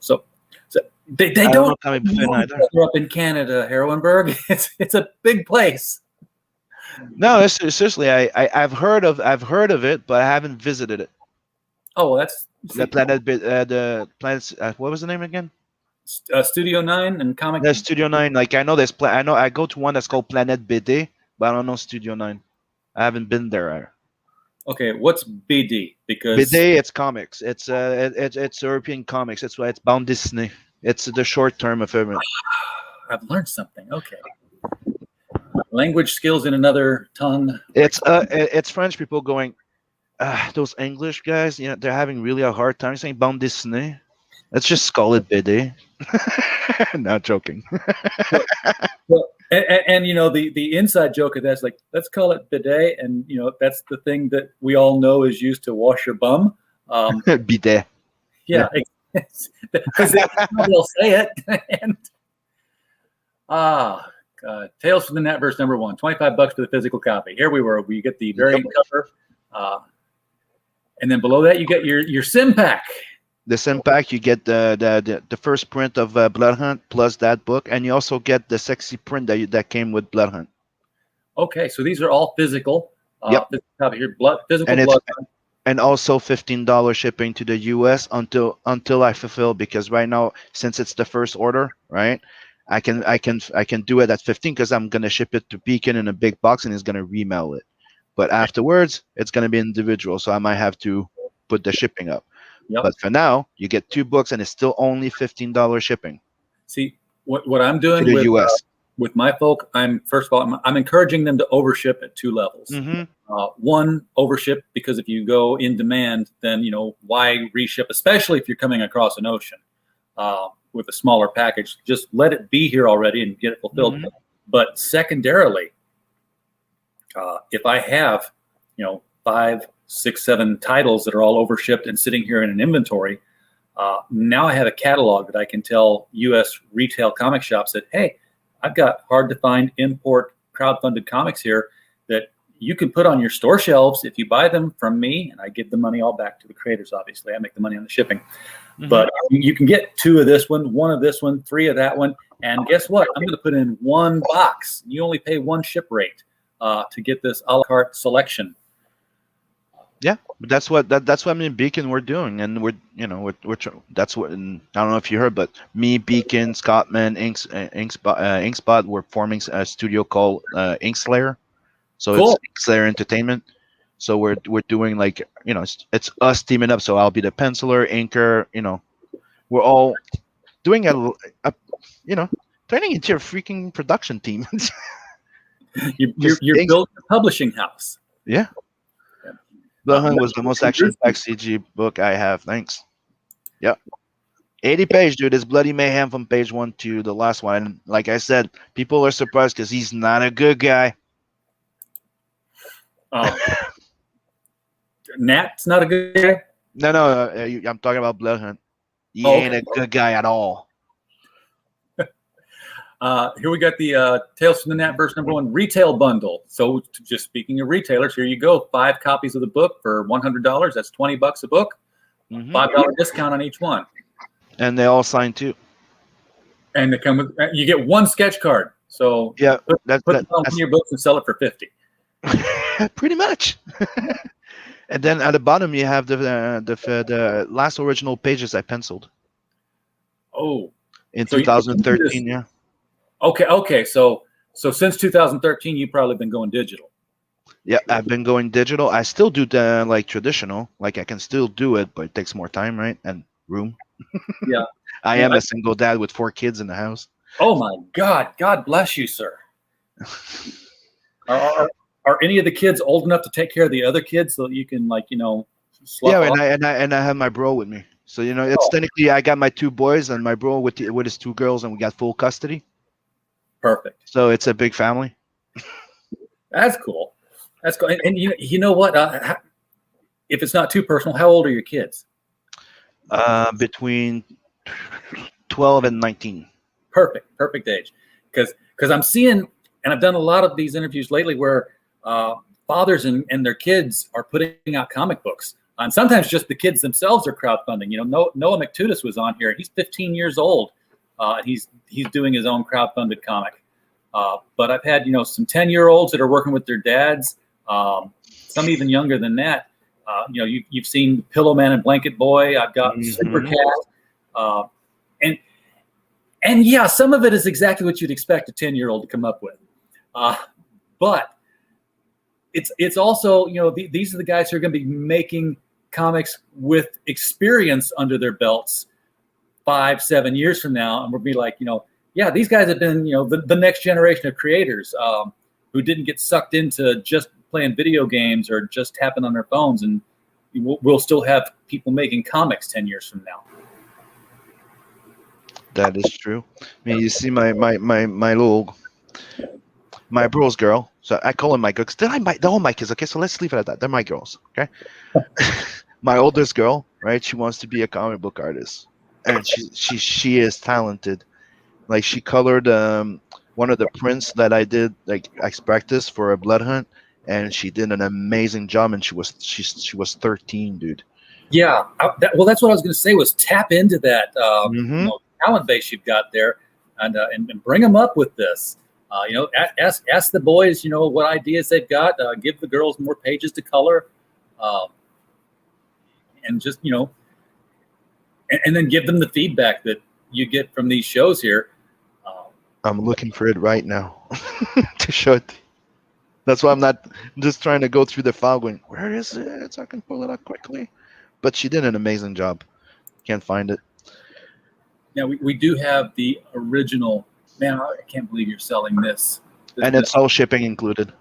So they don't know up in Canada, Herrenberg. It's a big place. No, seriously, I've heard of it, but I haven't visited it. Oh, that's the planets. What was the name again? Studio 9 and Comic. Yeah, Studio 9. Like I know there's I go to one that's called Planet BD, but I don't know Studio 9. I haven't been there. Okay, what's BD? Because BD, it's comics. It's European comics. It's why it's Bound Disney. It's the short term of it. I've learned something. Okay. Language skills in another tongue. It's French people going, those English guys, they're having really a hard time saying Bound Disney. Let's just call it BD. Not joking. Well, and the inside joke of that's like, let's call it bidet, and that's the thing that we all know is used to wash your bum. Bidet. Yeah. Because they'll say it. And Tales from the NATVERSE #1, $25 for the physical copy. Here we were. We get the variant cover. And then below that, you get your sim pack. This impact, you get the first print of Blood Hunt plus that book, and you also get the sexy print that came with Blood Hunt. Okay, so these are all physical. Yep. Top here, physical And blood. and also $15 shipping to the US until I fulfill, because right now, since it's the first order, right? I can do it at 15 because I'm gonna ship it to Beacon in a big box and it's gonna remail it. But afterwards, it's gonna be individual, so I might have to put the shipping up. Yep. But for now, you get 2 books and it's still only $15 shipping. See what I'm doing to the US. With my folk. First of all, I'm encouraging them to overship at 2 levels. Mm-hmm. One, overship, because if you go in demand, then why reship, especially if you're coming across an ocean with a smaller package. Just let it be here already and get it fulfilled. Mm-hmm. But secondarily, if I have 5, 6, 7 titles that are all overshipped and sitting here in an inventory, now I have a catalog that I can tell U.S. retail comic shops that, hey, I've got hard to find import crowdfunded comics here that you can put on your store shelves if you buy them from me, and I give the money all back to the creators. Obviously, I make the money on the shipping. Mm-hmm. But you can get 2 of this one of this one, 3 of that one, and guess what? I'm going to put in 1 box. You only pay 1 ship rate to get this a la carte selection. Yeah, but that's what me and Beacon we're doing, and we're that's what. And I don't know if you heard, but me, Beacon, Scottman, Inkspot, we're forming a studio called Inkslayer. So cool. It's Inkslayer Entertainment. So we're doing like it's us teaming up. So I'll be the penciler, inker. We're all doing a turning into a freaking production team. You're building a publishing house. Yeah. Blood Hunt was the most action-packed CG book I have. Thanks. Yep. 80 page, dude. It's bloody mayhem from page 1 to the last one. And like I said, people are surprised because he's not a good guy. Nat's not a good guy? No. I'm talking about Blood Hunt. He ain't a good guy at all. Here we got the Tales from the NATVERSE #1 retail bundle. So just speaking of retailers, here you go. 5 copies of the book for $100. That's $20 a book. Mm-hmm. $5 discount on each one. And they all sign too. And they come with. You get 1 sketch card. So yeah, put it on your books and sell it for $50. Pretty much. And then at the bottom you have the last original pages I penciled. Oh. In 2013, yeah. Okay. So since 2013, you've probably been going digital. Yeah, I've been going digital. I still do the traditional. Like I can still do it, but it takes more time, right? And room. Yeah. I am a single dad with 4 kids in the house. Oh my God! God bless you, sir. Are any of the kids old enough to take care of the other kids so that you can Yeah, and I have my bro with me. So it's technically I got my 2 boys and my bro with his 2 girls, and we got full custody. Perfect. So it's a big family. That's cool. And you know what? If it's not too personal, how old are your kids? Between 12 and 19. Perfect age. Because I'm seeing, and I've done a lot of these interviews lately where fathers and their kids are putting out comic books. And sometimes just the kids themselves are crowdfunding. Noah McTutis was on here. He's 15 years old. He's doing his own crowdfunded comic. But I've had, some 10-year-olds that are working with their dads, some even younger than that. You've seen Pillow Man and Blanket Boy. I've got Super Cat. And yeah, some of it is exactly what you'd expect a 10-year-old to come up with. But it's also, these are the guys who are going to be making comics with experience under their belts 5-7 years from now, and we'll be like, these guys have been, the next generation of creators who didn't get sucked into just playing video games or just tapping on their phones, and we'll still have people making comics 10 years from now. That is true. I mean, you see my bro's girl. So I call them my girls. They're all my kids. Okay, so let's leave it at that. They're my girls. Okay. My oldest girl, right? She wants to be a comic book artist, and she is talented. Like she colored one of the prints that I did, like I practiced for a Blood Hunt, and she did an amazing job. And she was 13, dude. Yeah, well, that's what I was going to say. Was tap into that Mm-hmm. talent base you've got there, and bring them up with this. Ask the boys, what ideas they've got. Give the girls more pages to color, and just and then give them the feedback that you get from these shows here. I'm looking for it right now to show it. That's why I'm not just trying to go through the file going, where is it? So I can pull it up quickly. But she did an amazing job. Can't find it. Now we do have the original. Man, I can't believe you're selling this. And it's all shipping included.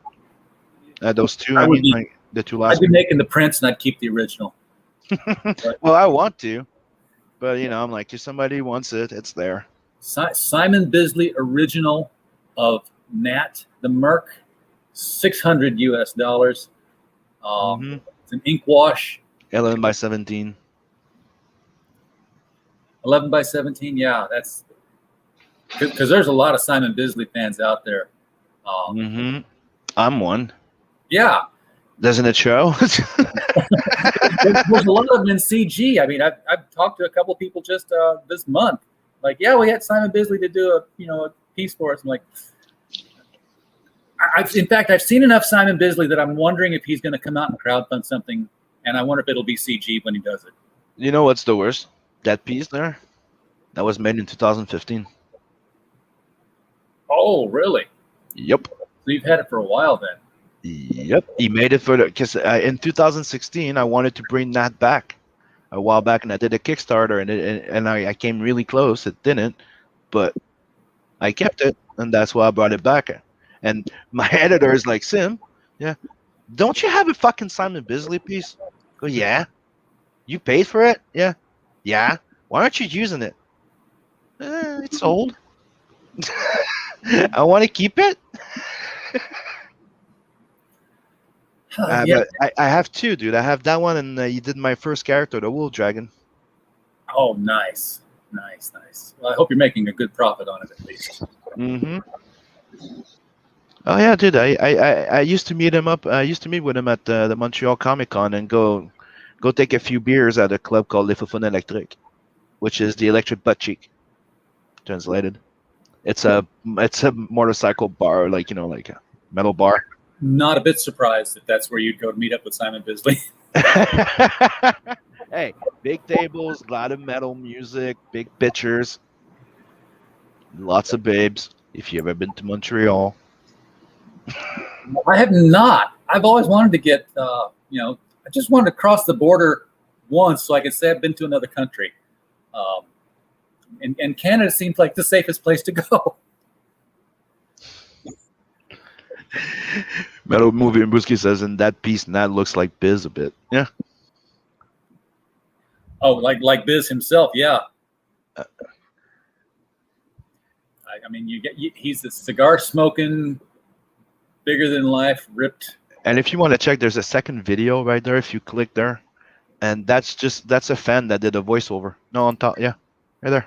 Those two, the two last. I'd be making the prints and I'd keep the original. Well, I want to, but I'm like, if somebody wants it, it's there. Simon Bisley original of Nat the Merc, $600 US. It's an ink wash. 11 by 17. 11 by 17. Yeah, that's because there's a lot of Simon Bisley fans out there. I'm one. Yeah. Doesn't it show? There's a lot of them in CG. I mean, I've talked to a couple of people just this month. Like, yeah, we had Simon Bisley to do a piece for us. I'm like, in fact, I've seen enough Simon Bisley that I'm wondering if he's going to come out and crowdfund something, and I wonder if it'll be CG when he does it. You know what's the worst? That piece there, that was made in 2015. Oh, really? Yep. So you've had it for a while then. Yep. He made it because in 2016 I wanted to bring that back a while back, and I did a Kickstarter, and I came really close. It didn't, but I kept it, and that's why I brought it back. And my editor is like, Sim, yeah, don't you have a fucking Simon Bisley piece? I go, yeah. You paid for it? Yeah. Yeah. Why aren't you using it? It's old. I want to keep it. Yeah. But I have two, dude. I have that one, and you did my first character, the Wolf Dragon. Oh, nice. Well, I hope you're making a good profit on it at least. Oh yeah, dude. I used to meet him up. I used to meet with him at the Montreal Comic Con and go take a few beers at a club called Les Fofone Electric, which is the electric butt cheek, translated. It's a motorcycle bar, like a metal bar. Not a bit surprised that that's where you'd go to meet up with Simon Bisley. Hey, big tables, a lot of metal music, big pictures, lots of babes. If you've ever been to Montreal. I have not. I've always wanted to get, I just wanted to cross the border once so I could say I've been to another country. And Canada seems like the safest place to go. Metal Movie and Brewski says, in that piece, Nat looks like Biz a bit. Yeah. Oh, like Biz himself, yeah. I mean, he's a cigar smoking, bigger than life, ripped. And if you want to check, there's a second video right there. If you click there, and that's a fan that did a voiceover. No, on top, yeah, right there.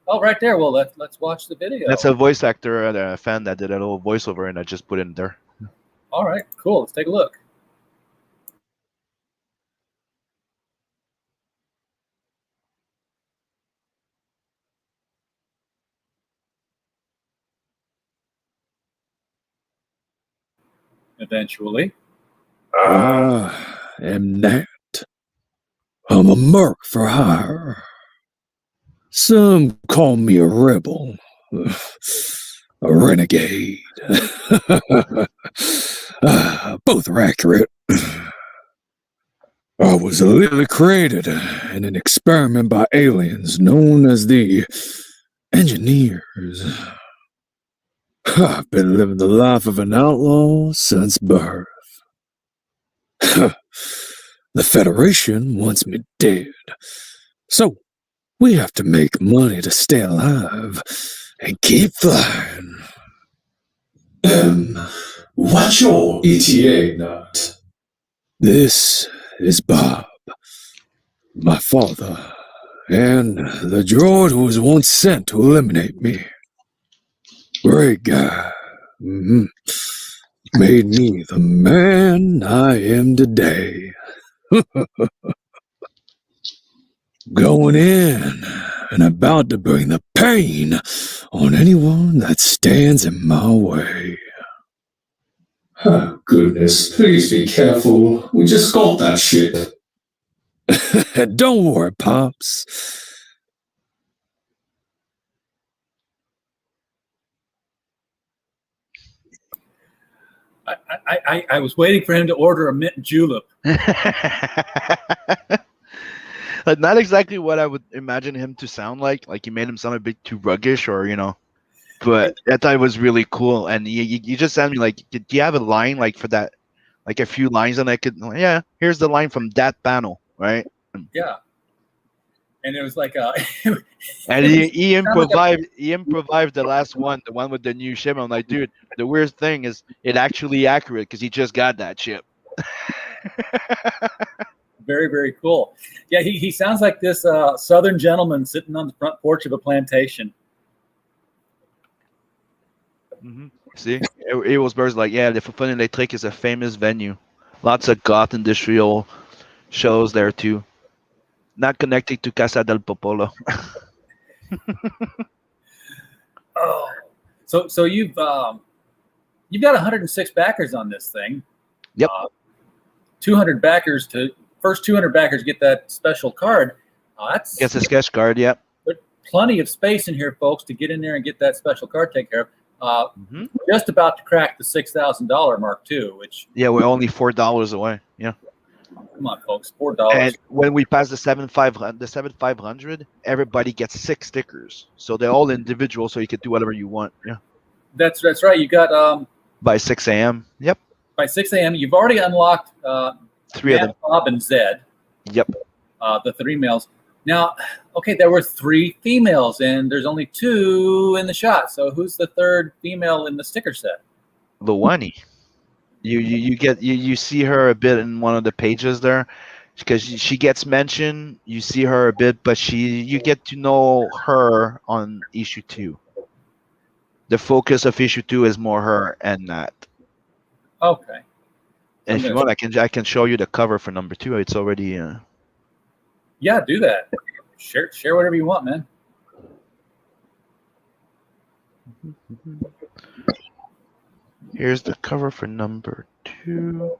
Oh, right there. Well, let's watch the video. That's a voice actor, a fan that did a little voiceover, and I just put it in there. All right, cool. Let's take a look. Eventually. I am Nat. I'm a merc for hire. Some call me a rebel, a renegade. Both are accurate. I was literally created in an experiment by aliens known as the engineers. I've been living the life of an outlaw since birth. The Federation wants me dead. So, we have to make money to stay alive and keep flying. What's your ETA, Nut? This is Bob, my father, and the droid who was once sent to eliminate me. Great guy. made me the man I am today. Going in and about to bring the pain on anyone that stands in my way. Oh, goodness, please be careful. We just got that shit. Don't worry, Pops. I was waiting for him to order a mint julep. Like, not exactly what I would imagine him to sound like. Like, you made him sound a bit too ruggish, or But I thought it was really cool. And you just sent me like, do you have a line like for that, like a few lines, and I could, yeah, here's the line from that panel, right? Yeah. And it was like And he improvised the last one, the one with the new ship. I'm like, dude, the weird thing is it actually accurate because he just got that ship. very, very cool. Yeah, he sounds like this Southern gentleman sitting on the front porch of a plantation. Mm-hmm. See, it was birds like, yeah, the Fufun Electric is a famous venue. Lots of goth industrial shows there too. Not connected to Casa del Popolo. Oh, so you've got 106 backers on this thing. Yep. 200 backers first 200 backers get that special card. That's Gets a sketch card, yep. plenty of space in here, folks, to get in there and get that special card taken care of. Mm-hmm. We're just about to crack the $6,000 mark too, which we're only $4 away. Yeah. Come on, folks, $4. And when we pass the 7,500, everybody gets 6 stickers. So they're all individual, so you can do whatever you want. Yeah. That's right. You got by 6 a.m. Yep. By 6 a.m. You've already unlocked 3 of them. Bob and Zed. Yep. The 3 males. Now, okay, there were 3 females, and there's only 2 in the shot. So who's the 3rd female in the sticker set? Luwani. You see her a bit in one of the pages there, because she gets mentioned. You see her a bit, but you get to know her on issue 2. The focus of issue 2 is more her and Nat. Okay. And if you want, I can show you the cover for number 2. It's already. Yeah, do that. Share whatever you want, man. Here's the cover for number 2.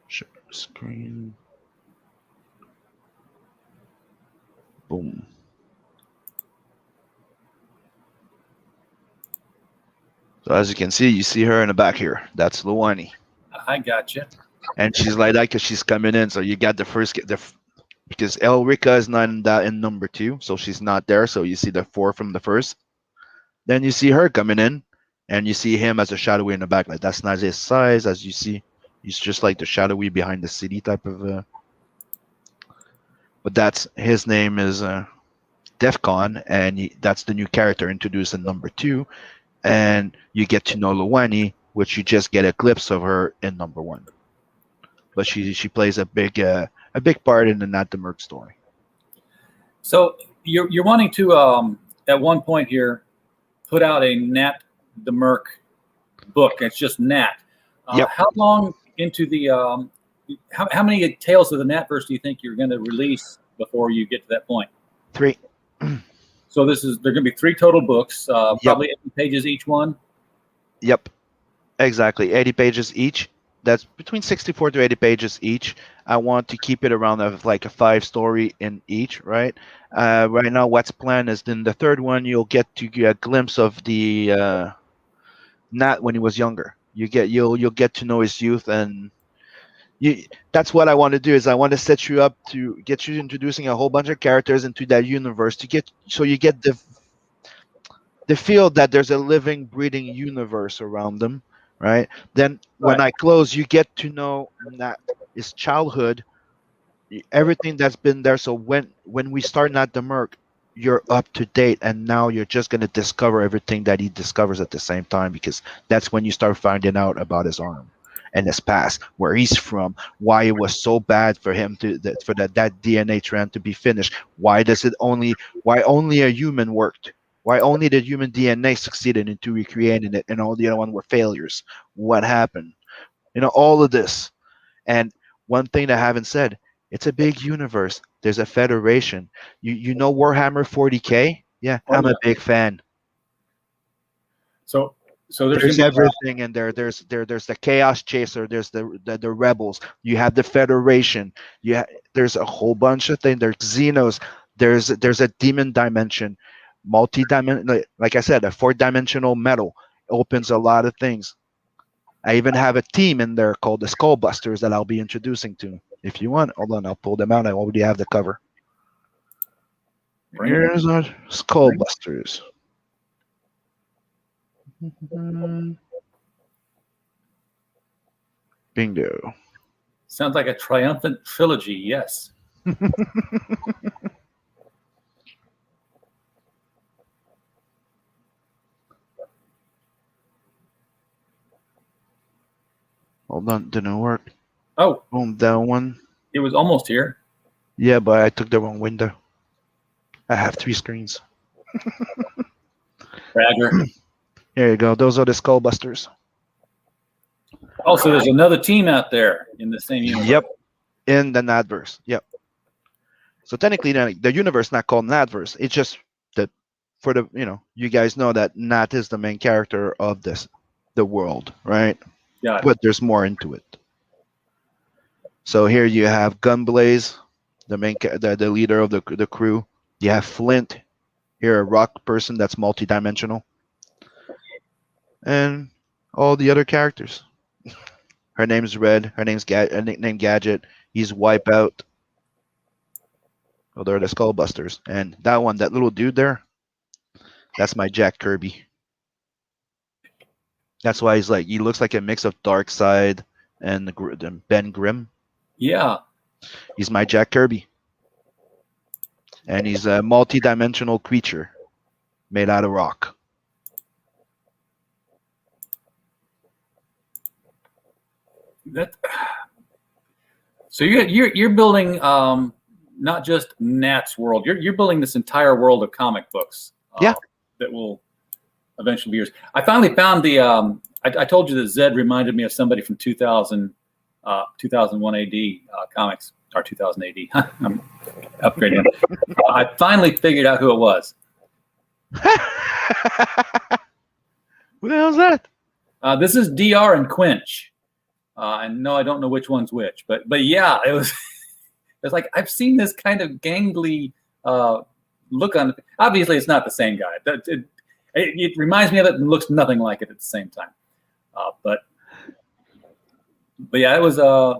Share screen. Boom. So as you can see, you see her in the back here. That's Luwani. I got you. And she's like that because she's coming in. So you got the first, because Elrica is not in number 2, so she's not there. So you see the 4 from the first. Then you see her coming in, and you see him as a shadowy in the back. Like, that's not his size, as you see. He's just like the shadowy behind the city type of. But that's his name is Defcon, and that's the new character introduced in number 2. And you get to know Luwani, which you just get a glimpse of her in number 1. But she plays a big part in the Nat the Merc story. So you're wanting to at one point here put out a Nat the Merc book. It's just Nat. Yep. How long into the how many tales of the NATVERSE do you think you're going to release before you get to that point? 3. So they're going to be 3 total books, probably 80 pages each one. Yep, exactly. 80 pages each. That's between 64 to 80 pages each. I want to keep it around like a 5 story in each, right? Right now, what's planned is in the 3rd one, you'll get to get a glimpse of the Nat when he was younger. You'll get to know his youth, and that's what I want to do. Is I want to set you up to get you introducing a whole bunch of characters into that universe so you get the feel that there's a living, breathing universe around them. Right. Then when I close, you get to know Nat, his childhood, everything that's been there. So when we start Nat the Merc, you're up to date, and now you're just going to discover everything that he discovers at the same time, because that's when you start finding out about his arm and his past, where he's from, why it was so bad for him for that DNA trend to be finished. Why only a human worked? Why only the human DNA succeeded into recreating it, and all the other ones were failures? What happened? All of this. And one thing that I haven't said, it's a big universe. There's a federation. You know Warhammer 40K? Yeah, Oh, I'm yeah. a big fan. So there's There's gonna be, everything in there. There's the Chaos Chaser. There's the Rebels. You have the Federation. There's a whole bunch of things. There's Xenos. There's a demon dimension, multi-dimensional. Like I said, a 4-dimensional metal opens a lot of things. I even have a team in there called the Skullbusters that I'll be introducing to. If you want, hold on, I'll pull them out. I already have the cover. Here's our Skullbusters. Bingo. sounds like a triumphant trilogy. Yes. Hold on, didn't work. Oh, Boom, that one. it was almost here. Yeah, but I took the wrong window. I have 3 screens. Bragger. Here you go. Those are the Skullbusters. Also, there's another team out there in the same universe. Yep. In the NATVERSE. Yep. So technically, the universe not called NATVERSE. It's just that for the you guys know that Nat is the main character of the world, right? Yeah. But there's more into it. So here you have Gunblaze, the leader of the crew. You have Flint, here a rock person that's multidimensional, and all the other characters. Her name's Red. Her name's nickname Gadget. He's Wipeout. Oh, they're the Skullbusters, and that little dude there, that's my Jack Kirby. That's why he looks like a mix of Darkseid and Ben Grimm. Yeah. He's my Jack Kirby. And he's a multi-dimensional creature made out of rock. So you're building not just Nat's world. You're building this entire world of comic books. Yeah. That will eventually be yours. I finally found the. I told you that Zed reminded me of somebody from 2001 AD comics, or 2000 AD. I'm upgrading. I finally figured out who it was. Who the hell's that? This is DR and Quinch. And no, I don't know which one's which, but yeah, it was. It's like I've seen this kind of gangly look on. Obviously, it's not the same guy. It reminds me of it and looks nothing like it at the same time. But yeah, it was a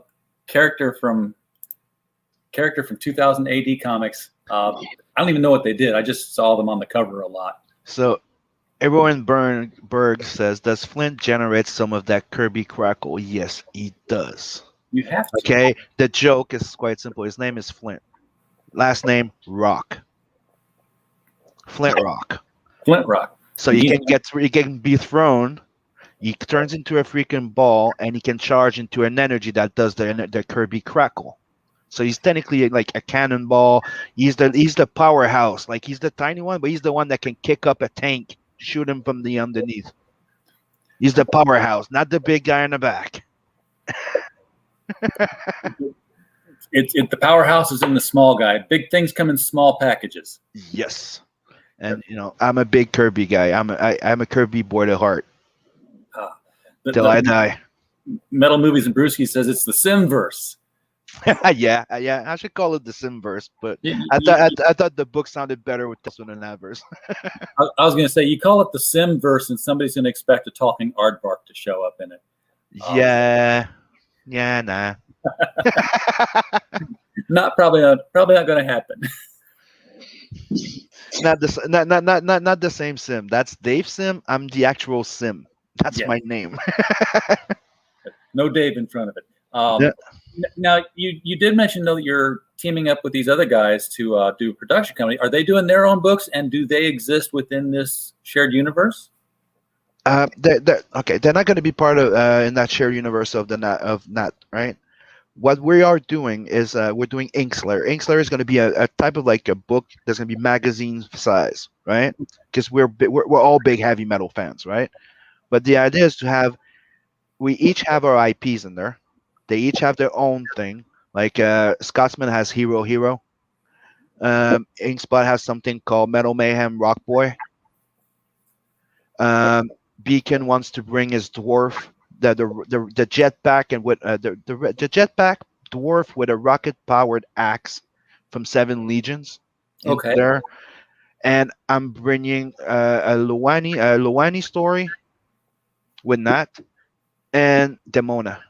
character from 2000 AD comics. I don't even know what they did. I just saw them on the cover a lot. So, everyone Berg says, does Flint generate some of that Kirby crackle? Yes, he does. You have to. Okay, the joke is quite simple. His name is Flint. Last name Rock. Flint Rock. Flint Rock. So he can be thrown. He turns into a freaking ball, and he can charge into an energy that does the Kirby crackle. So he's technically like a cannonball. He's the powerhouse. Like he's the tiny one, but he's the one that can kick up a tank, shoot him from the underneath. He's the powerhouse, not the big guy in the back. The powerhouse is in the small guy. Big things come in small packages. Yes, and I'm a big Kirby guy. I'm a Kirby boy at heart. Till I die. Metal Movies and Brewski says it's the Simverse. yeah. I should call it the Simverse, but I thought the book sounded better with this one than that verse. I was going to say, you call it the Simverse, and somebody's going to expect a talking aardvark to show up in it. Nah. Probably not going to happen. Not the same Sim. That's Dave Sim. I'm the actual Sim. That's my name. No Dave in front of it. Now, you did mention, though, that you're teaming up with these other guys to do a production company. Are they doing their own books, and do they exist within this shared universe? They're not going to be part of in that shared universe of Nat, right? what we are doing is we're doing Inkslayer. Inkslayer is going to be a type of like a book that's going to be magazine size, right? Because we're all big heavy metal fans, right? But the idea is to have we each have our IPs in there. They each have their own thing. Like Scotsman has Hero Hero. Inkspot has something called Metal Mayhem Rock Boy. Um, Beacon wants to bring his dwarf, the jetpack and with the jetpack dwarf with a rocket powered axe from Seven Legions in Okay. there. And I'm bringing a Luani story with Nat and Demona.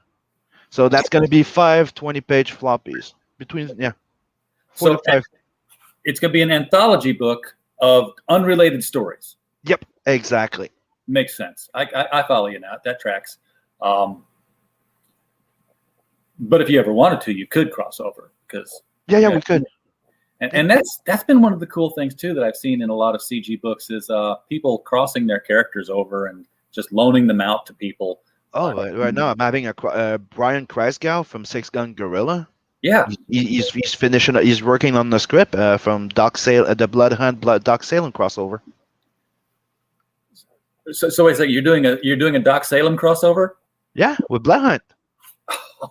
So that's going to be 5 20-page floppies between 4 So to 5. it's going to be an anthology book of unrelated stories. Yep, exactly. Makes sense. I follow you now. That tracks. But if you ever wanted to, you could cross over because We could. and that's been one of the cool things too that I've seen in a lot of CG books is people crossing their characters over and just loaning them out to people. Right now I'm having a Brian Kreisgau from Six Gun Gorilla. Yeah. He's finishing. He's working on the script from Doc Sale, the Blood Hunt, Doc Salem crossover. So wait a second, you're doing a Doc Salem crossover? Yeah, with Blood Hunt.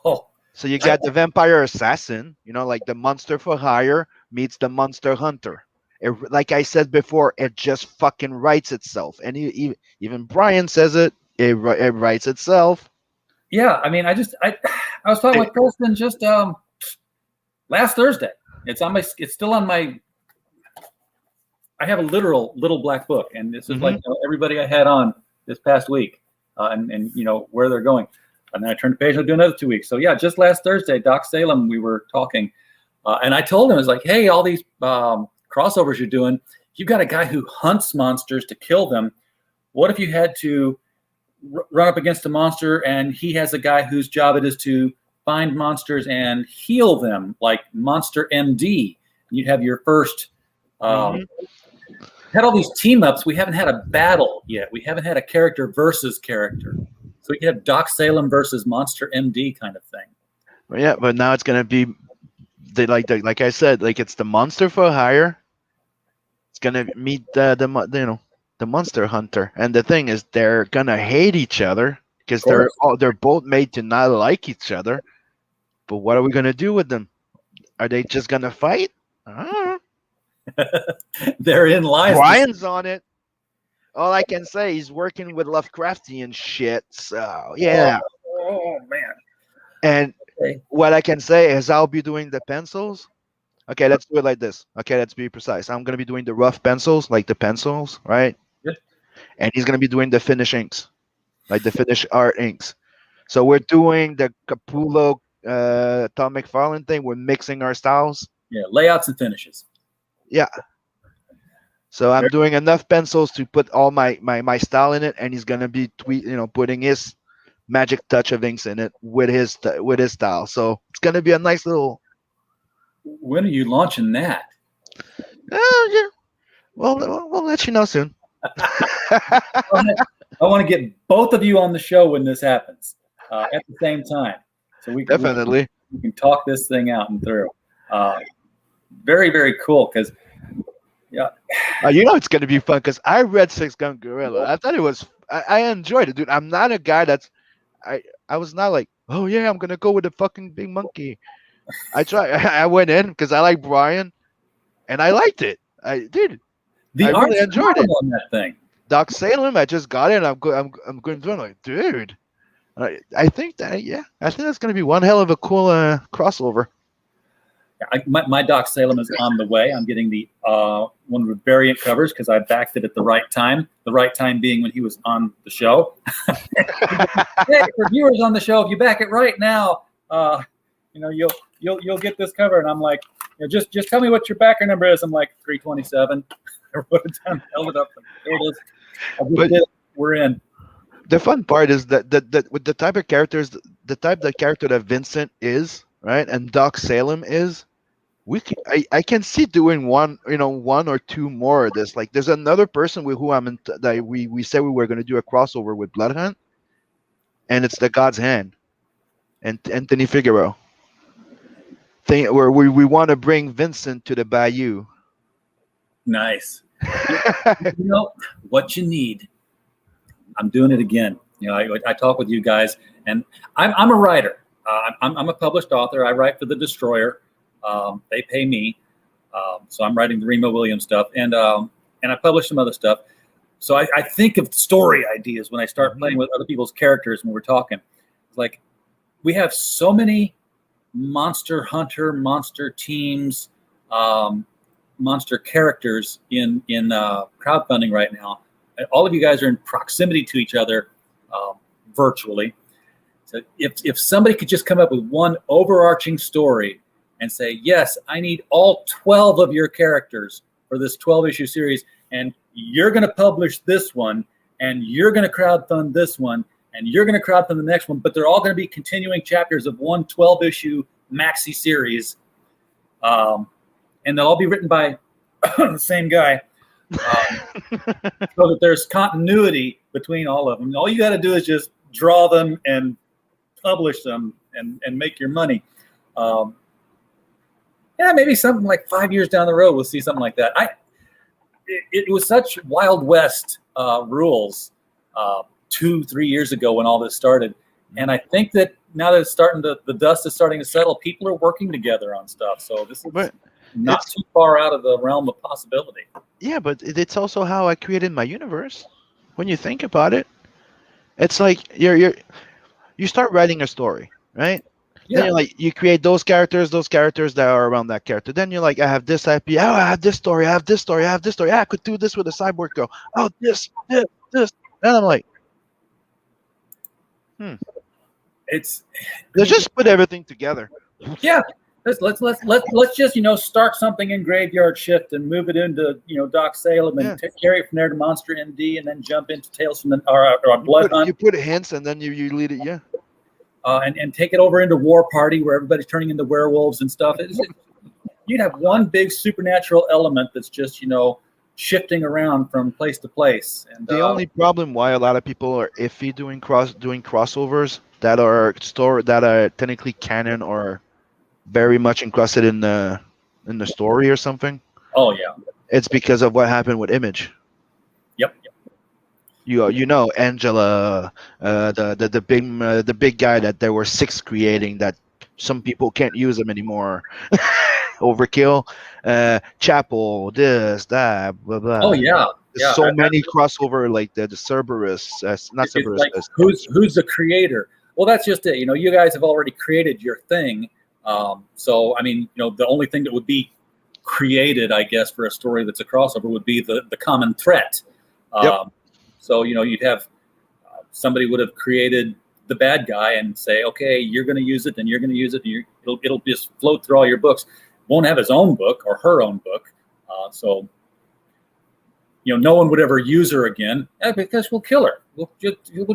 Oh. So you got the vampire assassin, like the monster for hire meets the monster hunter. Like I said before, it just fucking writes itself. And even Brian says it. It writes itself. Yeah, I mean, I was talking with Preston just last Thursday. It's still on my. I have a literal little black book, and this is like everybody I had on this past week, and where they're going. And then I turned the page and I'll do another 2 weeks. So yeah, just last Thursday, Doc Salem, we were talking, and I told him, I was like, hey, all these crossovers you're doing, you've got a guy who hunts monsters to kill them. What if you had to run up against a monster and he has a guy whose job it is to find monsters and heal them, like Monster MD? You'd have your first. Had all these team ups. We haven't had a battle yet. We haven't had a character versus character. So we could have Doc Salem versus Monster MD kind of thing. Well, yeah, but now it's gonna be like I said, like it's the monster for hire. It's gonna meet the monster hunter, and the thing is, they're gonna hate each other because they're both made to not like each other. But what are we gonna do with them? Are they just gonna fight? I don't know. Therein lies. Brian's on it. All I can say, he's working with Lovecraftian shit. So yeah. Oh man. And what I can say is, I'll be doing the pencils. Okay, let's do it like this. Okay, let's be precise. I'm gonna be doing the rough pencils, like the pencils, right? Yep. And he's gonna be doing the finish inks, like the finish art inks. So we're doing the Capullo, Tom McFarlane thing. We're mixing our styles. Yeah, layouts and finishes. Yeah. So I'm doing enough pencils to put all my style in it, and he's gonna be putting his magic touch of inks in it with his style. So it's gonna be a nice little. When are you launching that? Yeah. Well, we'll let you know soon. I want to get both of you on the show when this happens at the same time, so we can Definitely. we can talk this thing out and through. Very, very cool because. Yeah, it's gonna be fun because I read Six Gun Gorilla. I thought it was. I enjoyed it, dude. I'm not a guy that's. I was not like, oh yeah, I'm gonna go with the fucking big monkey. I tried. I went in because I like Brian, and I liked it. I did. I really enjoyed it. On that thing. Doc Salem, I just got it. I'm going through. I'm like, dude. I think that's gonna be one hell of a cool crossover. My Doc Salem is on the way. I'm getting the one of the variant covers because I backed it at the right time. The right time being when he was on the show. Hey, for viewers on the show, if you back it right now, you'll get this cover. And I'm like, just tell me what your backer number is. I'm like 327. I wrote it down, held it up. There it is. I did it. We're in. The fun part is that with the type of characters, the character that Vincent is, right, and Doc Salem is. I can see doing one or two more of this. Like, there's another person with who that we said we were going to do a crossover with Blood Hunt, and it's the God's Hand, and Anthony Figueroa. thing where we want to bring Vincent to the bayou. Nice. You know what you need. I'm doing it again. You know, I talk with you guys, and I'm a writer. I'm a published author. I write for the Destroyer. They pay me, so I'm writing the Remo Williams stuff, and I publish some other stuff. So I think of story ideas when I start playing with other people's characters when we're talking. It's like we have so many monster hunter, monster teams, monster characters in crowdfunding right now. And all of you guys are in proximity to each other virtually. So if somebody could just come up with one overarching story and say, yes, I need all 12 of your characters for this 12-issue series, and you're going to publish this one, and you're going to crowdfund this one, and you're going to crowdfund the next one, but they're all going to be continuing chapters of one 12-issue maxi series, and they'll all be written by the same guy, so that there's continuity between all of them. All you got to do is just draw them and publish them and make your money. Maybe something like 5 years down the road, we'll see something like that. It was such Wild West rules 2-3 years ago when all this started. And I think that now that it's the dust is starting to settle, people are working together on stuff. So this is not too far out of the realm of possibility. Yeah, but it's also how I created my universe. When you think about it, it's like you start writing a story, right? Yeah. Then you're like, you create those characters that are around that character. Then you're like, I have this IP. Oh, I have this story. I have this story. I have this story. Yeah, I could do this with a cyborg girl. Oh, this. And I'm like, Let's just put everything together. Yeah. Let's just start something in Graveyard Shift and move it into Doc Salem and carry it from there to Monster MD and then jump into Tales from the or Blood Hunt. You put hints and then you lead it, and take it over into War Party where everybody's turning into werewolves and stuff. You'd have one big supernatural element that's just shifting around from place to place. And the only problem why a lot of people are iffy doing crossovers that are technically canon or very much encrusted in the story or something. Oh yeah, it's because of what happened with Image. Yep. Angela, the big guy that there were 6 creating that some people can't use them anymore. Overkill, Chapel, this, that, blah blah. Oh yeah, There's so many crossover like the Cerberus, not Cerberus. Like, who's the creator? Well, that's just it. You guys have already created your thing. So I mean, the only thing that would be created, I guess, for a story that's a crossover would be the common threat. So you'd have somebody would have created the bad guy and say, okay, you're going to use it, and you're going to use it, and it'll just float through all your books. Won't have his own book or her own book, so no one would ever use her again because we'll kill her. We'll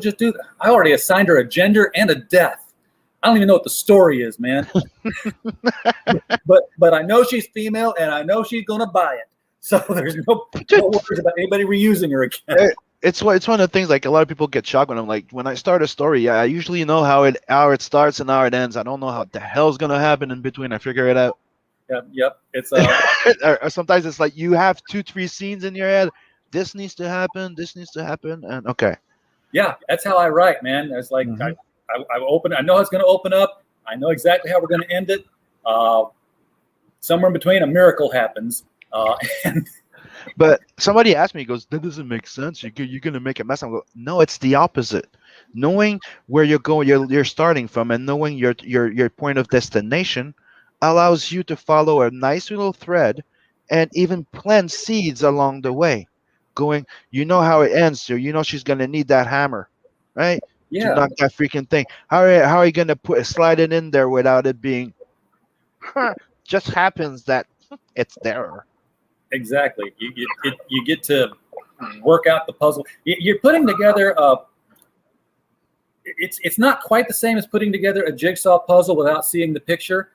just do that. I already assigned her a gender and a death. I don't even know what the story is, man. but I know she's female, and I know she's going to buy it. So there's no worries about anybody reusing her again. It's one of the things, like, a lot of people get shocked when I start a story. I usually know how it starts and how it ends. I don't know how the hell's gonna happen in between. I figure it out. Yep. It's or sometimes it's like you have 2-3 scenes in your head. This needs to happen. This needs to happen. And okay. Yeah, that's how I write, man. It's like I open. I know how it's gonna open up. I know exactly how we're gonna end it. Somewhere in between, a miracle happens. But somebody asked me, goes, that doesn't make sense. You're going to make a mess. I'm going, no, it's the opposite. Knowing where you're going, you're starting from, and knowing your point of destination allows you to follow a nice little thread and even plant seeds along the way. Going, how it ends, so she's going to need that hammer, right? Yeah. To knock that freaking thing. How are you going to slide it in there without it being, just happens that it's there. Exactly. You get to work out the puzzle. You're putting together it's not quite the same as putting together a jigsaw puzzle without seeing the picture,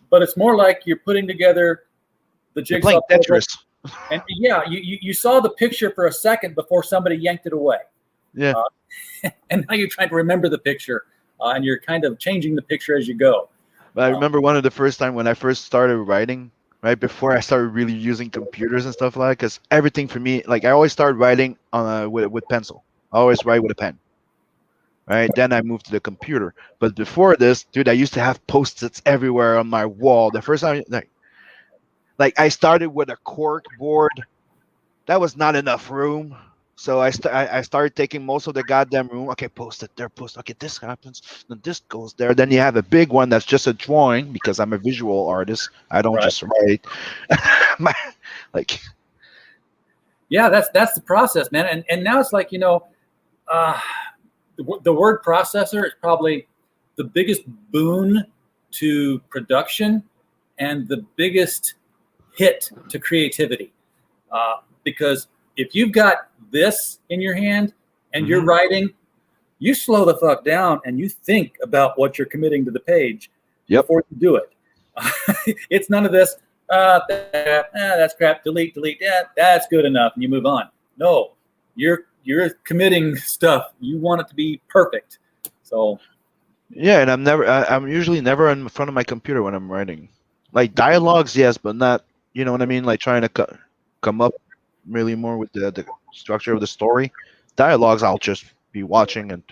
but it's more like you're putting together the jigsaw puzzle. And you saw the picture for a second before somebody yanked it away. Yeah. And now you're trying to remember the picture, and you're kind of changing the picture as you go. But I remember one of the first time when I first started writing, right before I started really using computers and stuff like that, because everything for me, like I always started writing on with pencil. I always write with a pen, right? Then I moved to the computer. But before this, dude, I used to have post-its everywhere on my wall. The first time, like I started with a cork board. That was not enough room. So I started taking most of the goddamn room. Okay, post it there, post. Okay, this happens, then this goes there. Then you have a big one that's just a drawing because I'm a visual artist. I don't Right. just write. Like, Yeah, that's the process, man. And now it's like, the word processor is probably the biggest boon to production and the biggest hit to creativity. Because if you've got this in your hand and you're writing, you slow the fuck down and you think about what you're committing to the page before you do it. It's none of this, that's crap, delete, that's good enough, and you move on. No, you're committing stuff. You want it to be perfect. So yeah, and I'm usually never in front of my computer when I'm writing. Like dialogues, yes, but not, you know what I mean? Like trying to come up really more with the structure of the story. Dialogues, I'll just be watching and.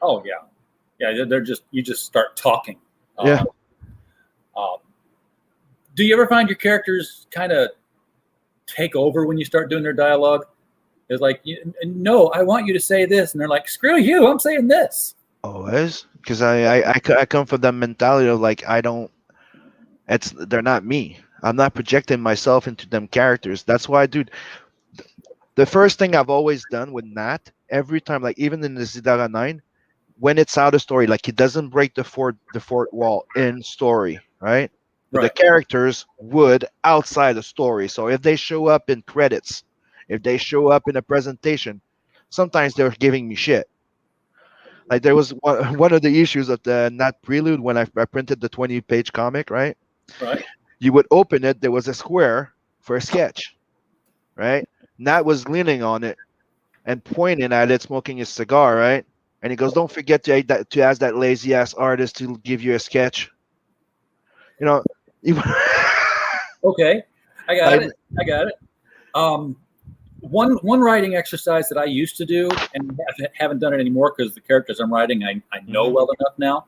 Oh yeah, they're just, you just start talking. Yeah. Do you ever find your characters kind of take over when you start doing their dialogue? It's like, no, I want you to say this, and they're like, screw you, I'm saying this. Always, because I come from that mentality of like they're not me. I'm not projecting myself into them characters. That's why, dude. The first thing I've always done with Nat, every time, like even in the Zidara 9, when it's out of story, like he doesn't break the fort wall in story, right? But the characters would outside the story. So if they show up in credits, if they show up in a presentation, sometimes they're giving me shit. Like there was one of the issues of the Nat Prelude when I printed the 20-page comic, right? Right. You would open it, there was a square for a sketch, right? Nat was leaning on it and pointing at it, smoking his cigar, right? And he goes, "Don't forget to ask that lazy ass artist to give you a sketch." You know. Okay, I got it. One writing exercise that I used to do, and haven't done it anymore because the characters I'm writing I know well enough now.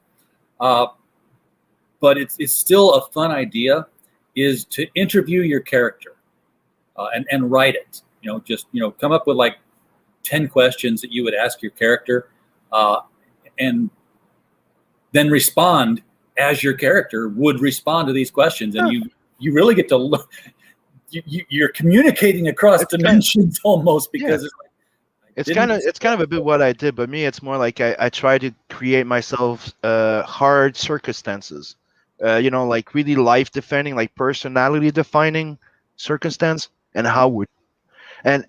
But it's still a fun idea, is to interview your character and write it. Just come up with like 10 questions that you would ask your character, and then respond as your character would respond to these questions, and you really get to look. You're communicating across dimensions almost, because it's kind of a bit what I did, but me, it's more like I try to create myself hard circumstances, like really life defining, like personality defining circumstance, and how would, and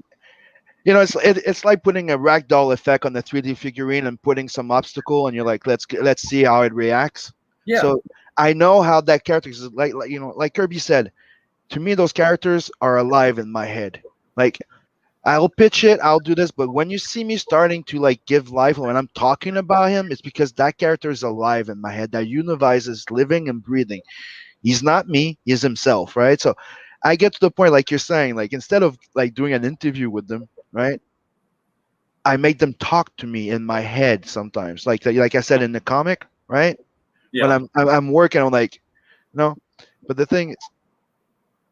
it's like putting a ragdoll effect on the 3D figurine and putting some obstacle, and you're like, let's see how it reacts. Yeah. So I know how that character is like Kirby said. To me, those characters are alive in my head. Like, I'll pitch it, I'll do this, but when you see me starting to like give life when I'm talking about him, it's because that character is alive in my head. That universe is living and breathing. He's not me, he's himself, right? So I get to the point, like you're saying, like instead of like doing an interview with them, right? I make them talk to me in my head sometimes. Like I said in the comic, right? Yeah. When I'm working on like, but the thing is,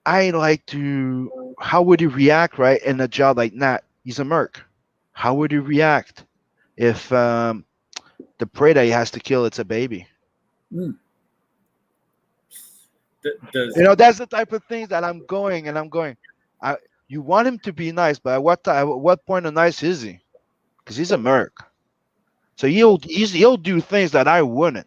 I like to, how would he react, right, in a job like Nat? He's a merc. How would he react if the prey that he has to kill, it's a baby? That's the type of things that I'm going. You want him to be nice, but at what point of nice is he? Because he's a merc. So he'll do things that I wouldn't,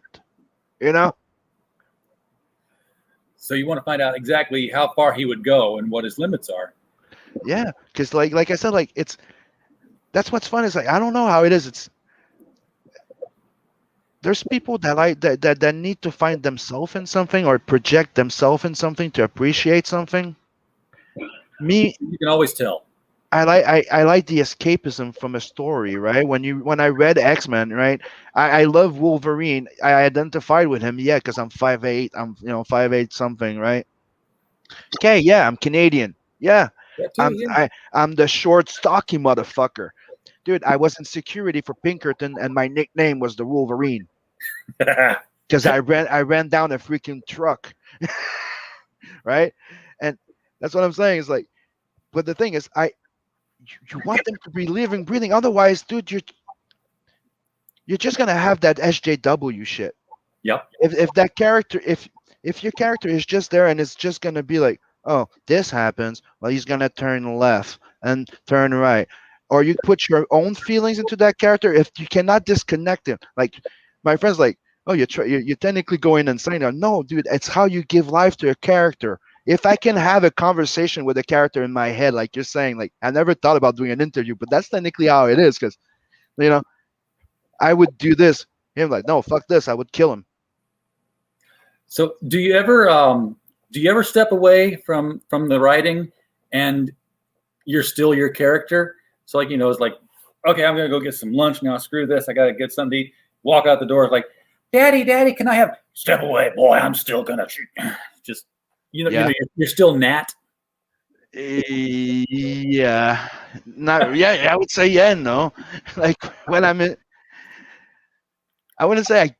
So you want to find out exactly how far he would go and what his limits are. Yeah, because like I said, like that's what's fun. Is like I don't know how it is. There's people that like that need to find themselves in something or project themselves in something to appreciate something. Me, you can always tell. I like the escapism from a story, right? When I read X-Men, right? I love Wolverine. I identified with him, yeah, because I'm 5'8", I'm 5'8" something, right? Okay, yeah, I'm Canadian. Yeah. That too, I'm yeah. I'm the short, stocky motherfucker. Dude, I was in security for Pinkerton and my nickname was the Wolverine. Because I ran down a freaking truck. Right? And that's what I'm saying. Is like, but the thing is, you want them to be living, breathing. Otherwise, dude, you're just gonna have that SJW shit. Yep. If that character, if your character is just there and it's just gonna be like, oh, this happens, well, he's gonna turn left and turn right, or you put your own feelings into that character. If you cannot disconnect it, like my friends, like, oh, you're technically going insane. No, dude, it's how you give life to a character. If I can have a conversation with a character in my head, like you're saying, like I never thought about doing an interview, but that's technically how it is, because you know I would do this. Him like, no, fuck this, I would kill him. So do you ever step away from the writing and you're still your character? So like, it's like, okay, I'm gonna go get some lunch now. Screw this. I gotta get something to eat. Walk out the door. It's like, Daddy, can I have? Step away, boy. I'm still gonna shoot. Just Yeah. you're still Nat. Yeah, not yeah. I would say yeah, no. Like when I'm in, I wouldn't say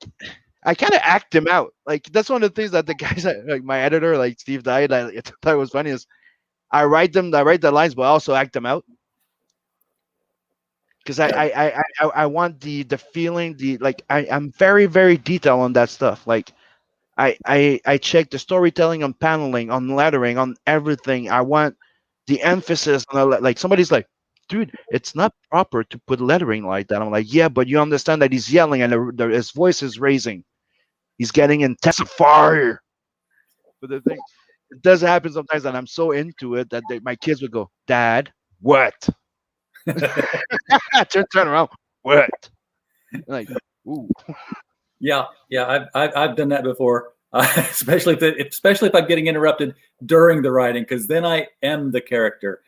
I kind of act him out. Like that's one of the things that the guys, like my editor, like Steve Diet, I thought was funny is I write the lines, but I also act them out because I want the feeling, I'm very very detailed on that stuff. Like I check the storytelling on paneling, on lettering, on everything. I want the emphasis on like somebody's like, dude, it's not proper to put lettering like that. I'm like, yeah, but you understand that he's yelling and his voice is raising. He's getting intensified. But the thing, it does happen sometimes that I'm so into it that my kids would go, Dad, what? turn around, what? Like, ooh. Yeah. I've done that before, especially if I'm getting interrupted during the writing, because then I am the character,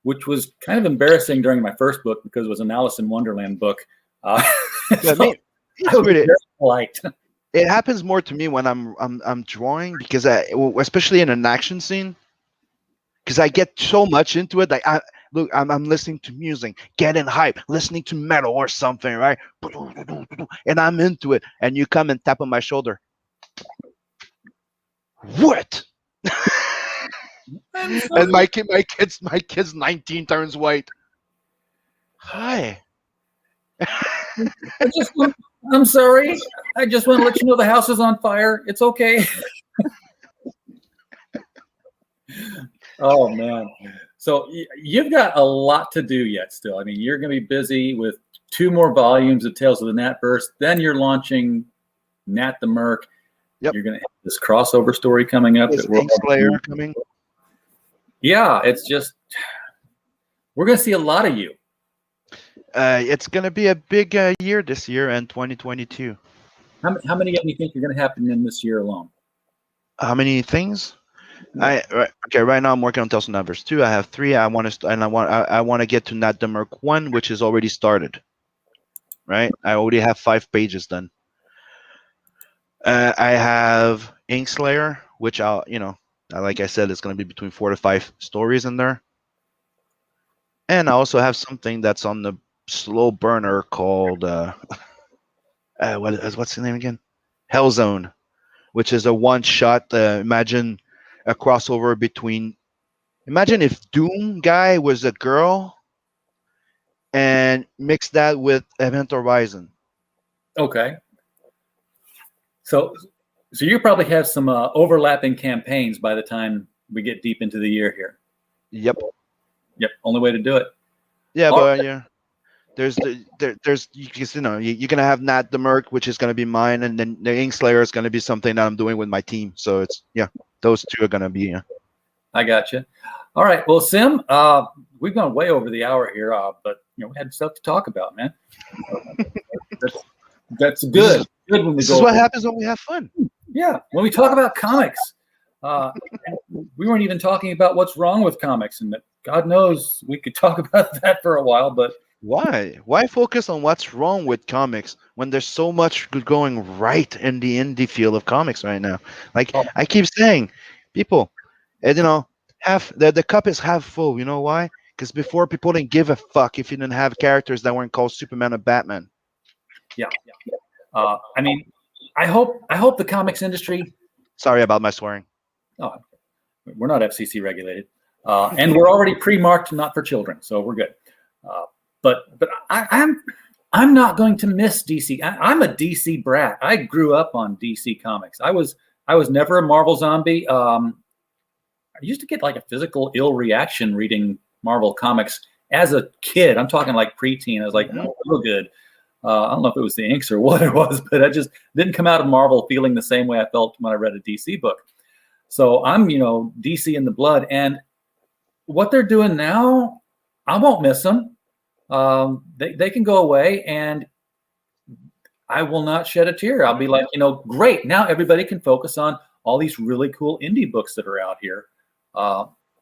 which was kind of embarrassing during my first book because it was an Alice in Wonderland book. So I was very polite. It happens more to me when I'm drawing because especially in an action scene, because I get so much into it. Like I'm listening to music, getting hype, listening to metal or something, right? And I'm into it, and you come and tap on my shoulder. What? And my kid's 19 turns white. Hi. I'm sorry. I just want to let you know the house is on fire. It's okay. Oh man. So you've got a lot to do yet still. I mean, you're going to be busy with 2 more volumes of Tales of the NATVERSE. Then you're launching Nat the Merc. Yep. You're going to have this crossover story coming up. Slayer coming. Yeah, it's just we're going to see a lot of you. It's going to be a big year this year and 2022. How many of you think are going to happen in this year alone? How many things? Right now I'm working on Tales of NATVERSE 2. I have 3. I want to get to Nat the Merc 1, which is already started. Right? I already have 5 pages done. I have Inkslayer, which like I said, it's going to be between 4 to 5 stories in there. And I also have something that's on the slow burner called what's the name again? Hellzone, which is a one-shot. Imagine a crossover between. Imagine if Doom guy was a girl, and mix that with Event Horizon. Okay. So you probably have some overlapping campaigns by the time we get deep into the year here. Yep. Only way to do it. Yeah, but yeah. There's you're gonna have Nat the Merc, which is gonna be mine, and then the Inkslayer is gonna be something that I'm doing with my team. So it's those 2 are gonna be. I got you. All right. Well, Sim, we've gone way over the hour here, but we had stuff to talk about, man. That's good. Good when we This go is what over. happens when we have fun. Yeah, when we talk about comics, And we weren't even talking about what's wrong with comics, and that God knows we could talk about that for a while. But Why? Why focus on what's wrong with comics when there's so much going right in the indie field of comics right now? Like oh, I keep saying, people, half the cup is half full. You know why? Because before people didn't give a fuck if you didn't have characters that weren't called Superman or Batman. yeah, I mean, I hope the comics industry. Sorry about my swearing. Oh, we're not FCC regulated, and we're already pre-marked not for children, so we're good. But I'm not going to miss DC. I'm a DC brat. I grew up on DC comics. I was never a Marvel zombie. I used to get like a physical ill reaction reading Marvel comics as a kid. I'm talking like preteen. I was like, no, feel good. I don't know if it was the inks or what it was, but I just didn't come out of Marvel feeling the same way I felt when I read a DC book. So I'm, DC in the blood. And what they're doing now, I won't miss them. They can go away, and I will not shed a tear. I'll be like, great. Now everybody can focus on all these really cool indie books that are out here.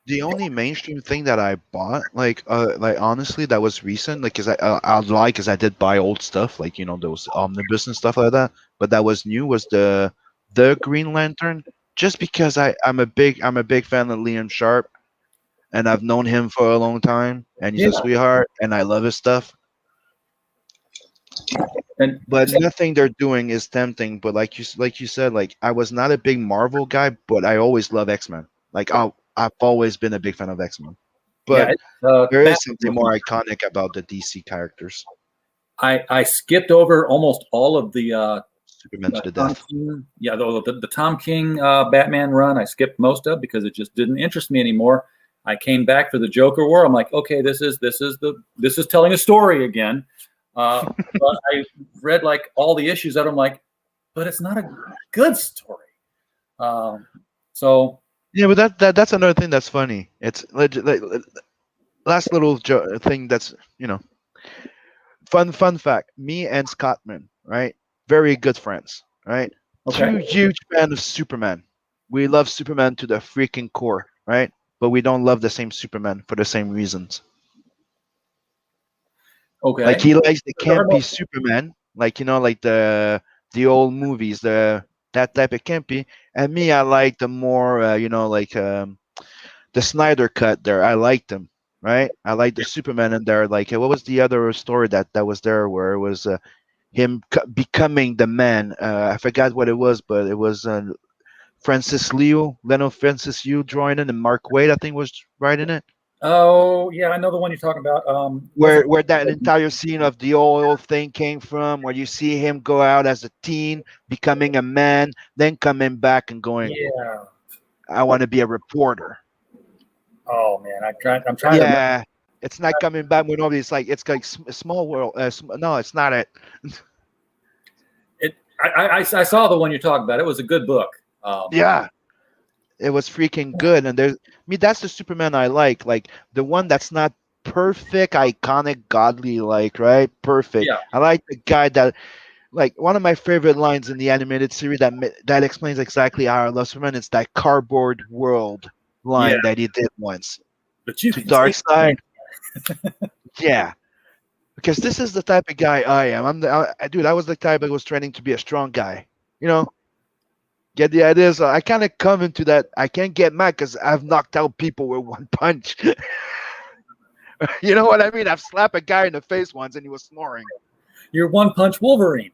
The only mainstream thing that I bought, like honestly, that was recent, like, cause I did buy old stuff, like those omnibus and stuff like that. But that was new, was the Green Lantern, just because I'm a big fan of Liam Sharp, and I've known him for a long time, and he's a sweetheart, and I love his stuff. But nothing they're doing is tempting. But like you said, like I was not a big Marvel guy, but I always love X-Men. Like I've always been a big fan of X-Men. But there is something more iconic about the DC characters. I skipped over almost all of the Superman to the death. The Tom King Batman run. I skipped most of because it just didn't interest me anymore. I came back for the Joker War. I'm like, okay, this is telling a story again. But I read like all the issues that I'm like, but it's not a good story. So yeah, but that's another thing that's funny. It's like last little thing that's fun fact. Me and Scottman, right? Very good friends, right? Okay. 2 huge fans of Superman. We love Superman to the freaking core, right? But we don't love the same Superman for the same reasons. Okay. Like he likes the campy Superman, like like the old movies, that type of campy. And me, I like the more the Snyder cut there. I liked them, right? I like the Superman in there. Like what was the other story that was there where it was him becoming the man? I forgot what it was, but it was Leno Francis Liu drawing it, and Mark Waid I think was writing it. Oh yeah, I know the one you're talking about. Where that entire scene of the oil thing came from, where you see him go out as a teen, becoming a man, then coming back and going, yeah, I want to be a reporter. Oh man, I'm trying. Yeah, it's not coming back with all these. It's like Small World. No, it's not it. I saw the one you're talking about. It was a good book. Yeah. It was freaking good, and that's the Superman I like the one that's not perfect, iconic, godly, right? Perfect. Yeah. I like the guy that, one of my favorite lines in the animated series that explains exactly how I love Superman. It's that cardboard world line that he did once. But you to Dark Side. Yeah, because this is the type of guy I am. I was the type that was training to be a strong guy. Get the idea? So I kind of come into that. I can't get mad because I've knocked out people with one punch. You know what I mean? I've slapped a guy in the face once and he was snoring. You're one punch Wolverine.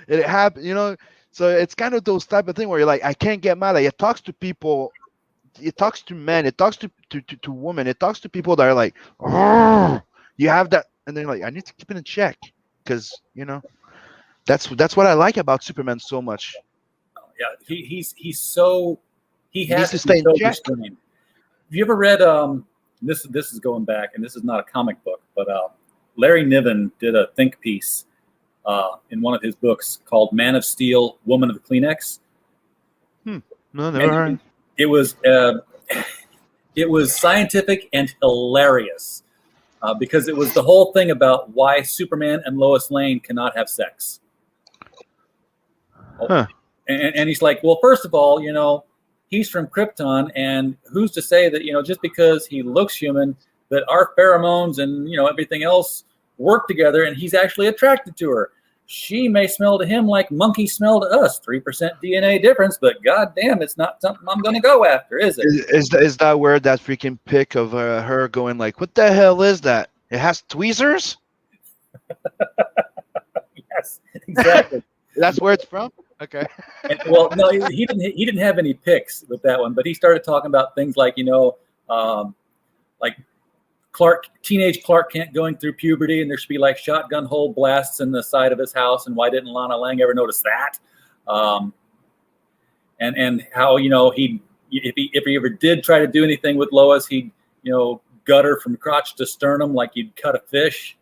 It happened, so it's kind of those type of thing where you're like, I can't get mad. It talks to people. It talks to men. It talks to women. It talks to people that are like, you have that. And they're like, I need to keep it in check because, That's what I like about Superman so much. Yeah, he has to stay in check. Have you ever read this is going back, and this is not a comic book, but Larry Niven did a think piece in one of his books called Man of Steel, Woman of Kleenex. No, never heard. It was scientific and hilarious because it was the whole thing about why Superman and Lois Lane cannot have sex. Huh. And he's like, well, first of all, he's from Krypton, and who's to say that, just because he looks human, that our pheromones and, everything else work together and he's actually attracted to her. She may smell to him like monkeys smell to us, 3% DNA difference, but goddamn, it's not something I'm going to go after, is it? Is that where that freaking pic of her going like, what the hell is that? It has tweezers? Yes, exactly. That's where it's from? Okay. Well, no, he didn't have any pics with that one, but he started talking about things like, like teenage Clark Kent going through puberty, and there should be like shotgun hole blasts in the side of his house, and why didn't Lana Lang ever notice that? And how if he ever did try to do anything with Lois, he'd gut her from crotch to sternum like you'd cut a fish.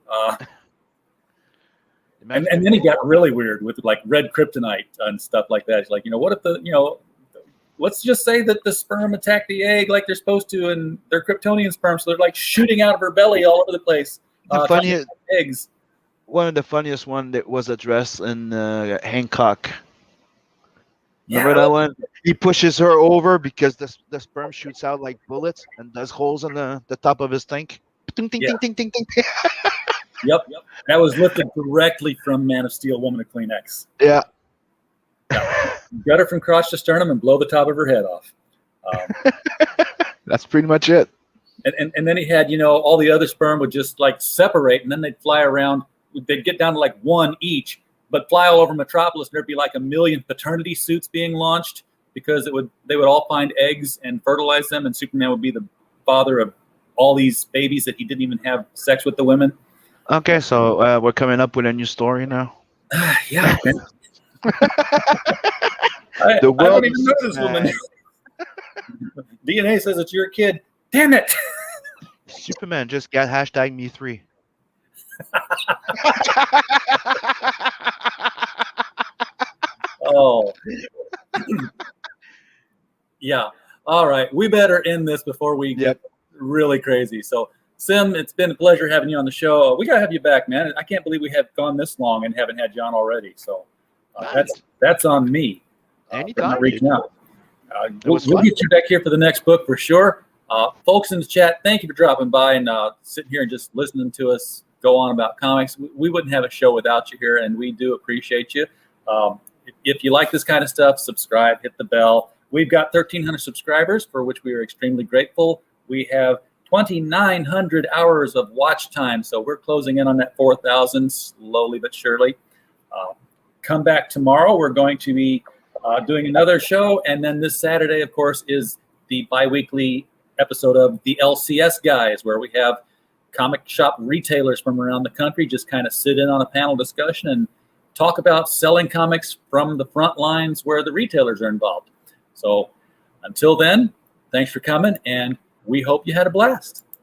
And then he got really weird with like red kryptonite and stuff like that. He's like, what if let's just say that the sperm attacked the egg like they're supposed to, and they're Kryptonian sperm, so they're like shooting out of her belly all over the place. Funniest eggs. One of the funniest one that was addressed in Hancock. Remember that one? He pushes her over because the sperm shoots out like bullets and does holes in the top of his tank. Ting, ting, ting, ting, ting, ting. Yep. That was lifted directly from Man of Steel, Woman of Kleenex. Yeah. Gut her from crotch to sternum and blow the top of her head off. That's pretty much it. And then he had, all the other sperm would just like separate, and then they'd fly around. They'd get down to like one each, but fly all over Metropolis, and there'd be like 1 million paternity suits being launched because they would all find eggs and fertilize them, and Superman would be the father of all these babies that he didn't even have sex with the women. Okay, so we're coming up with a new story now. Yeah. I don't even know this woman. DNA says it's your kid. Damn it. Superman just got #me3. Oh. Yeah. All right. We better end this before we get really crazy. So, Sim, it's been a pleasure having you on the show. We got to have you back, man. I can't believe we have gone this long and haven't had you on already. So that's on me. Anytime. Reaching out. We'll get you back here for the next book for sure. Folks in the chat, thank you for dropping by and sitting here and just listening to us go on about comics. We wouldn't have a show without you here, and we do appreciate you. If you like this kind of stuff, subscribe, hit the bell. We've got 1,300 subscribers, for which we are extremely grateful. We have 2,900 hours of watch time, so we're closing in on that 4,000 slowly but surely. Come back tomorrow. We're going to be doing another show, and then this Saturday, of course, is the bi-weekly episode of the LCS Guys, where we have comic shop retailers from around the country just kind of sit in on a panel discussion and talk about selling comics from the front lines where the retailers are involved. So until then, thanks for coming, and we hope you had a blast.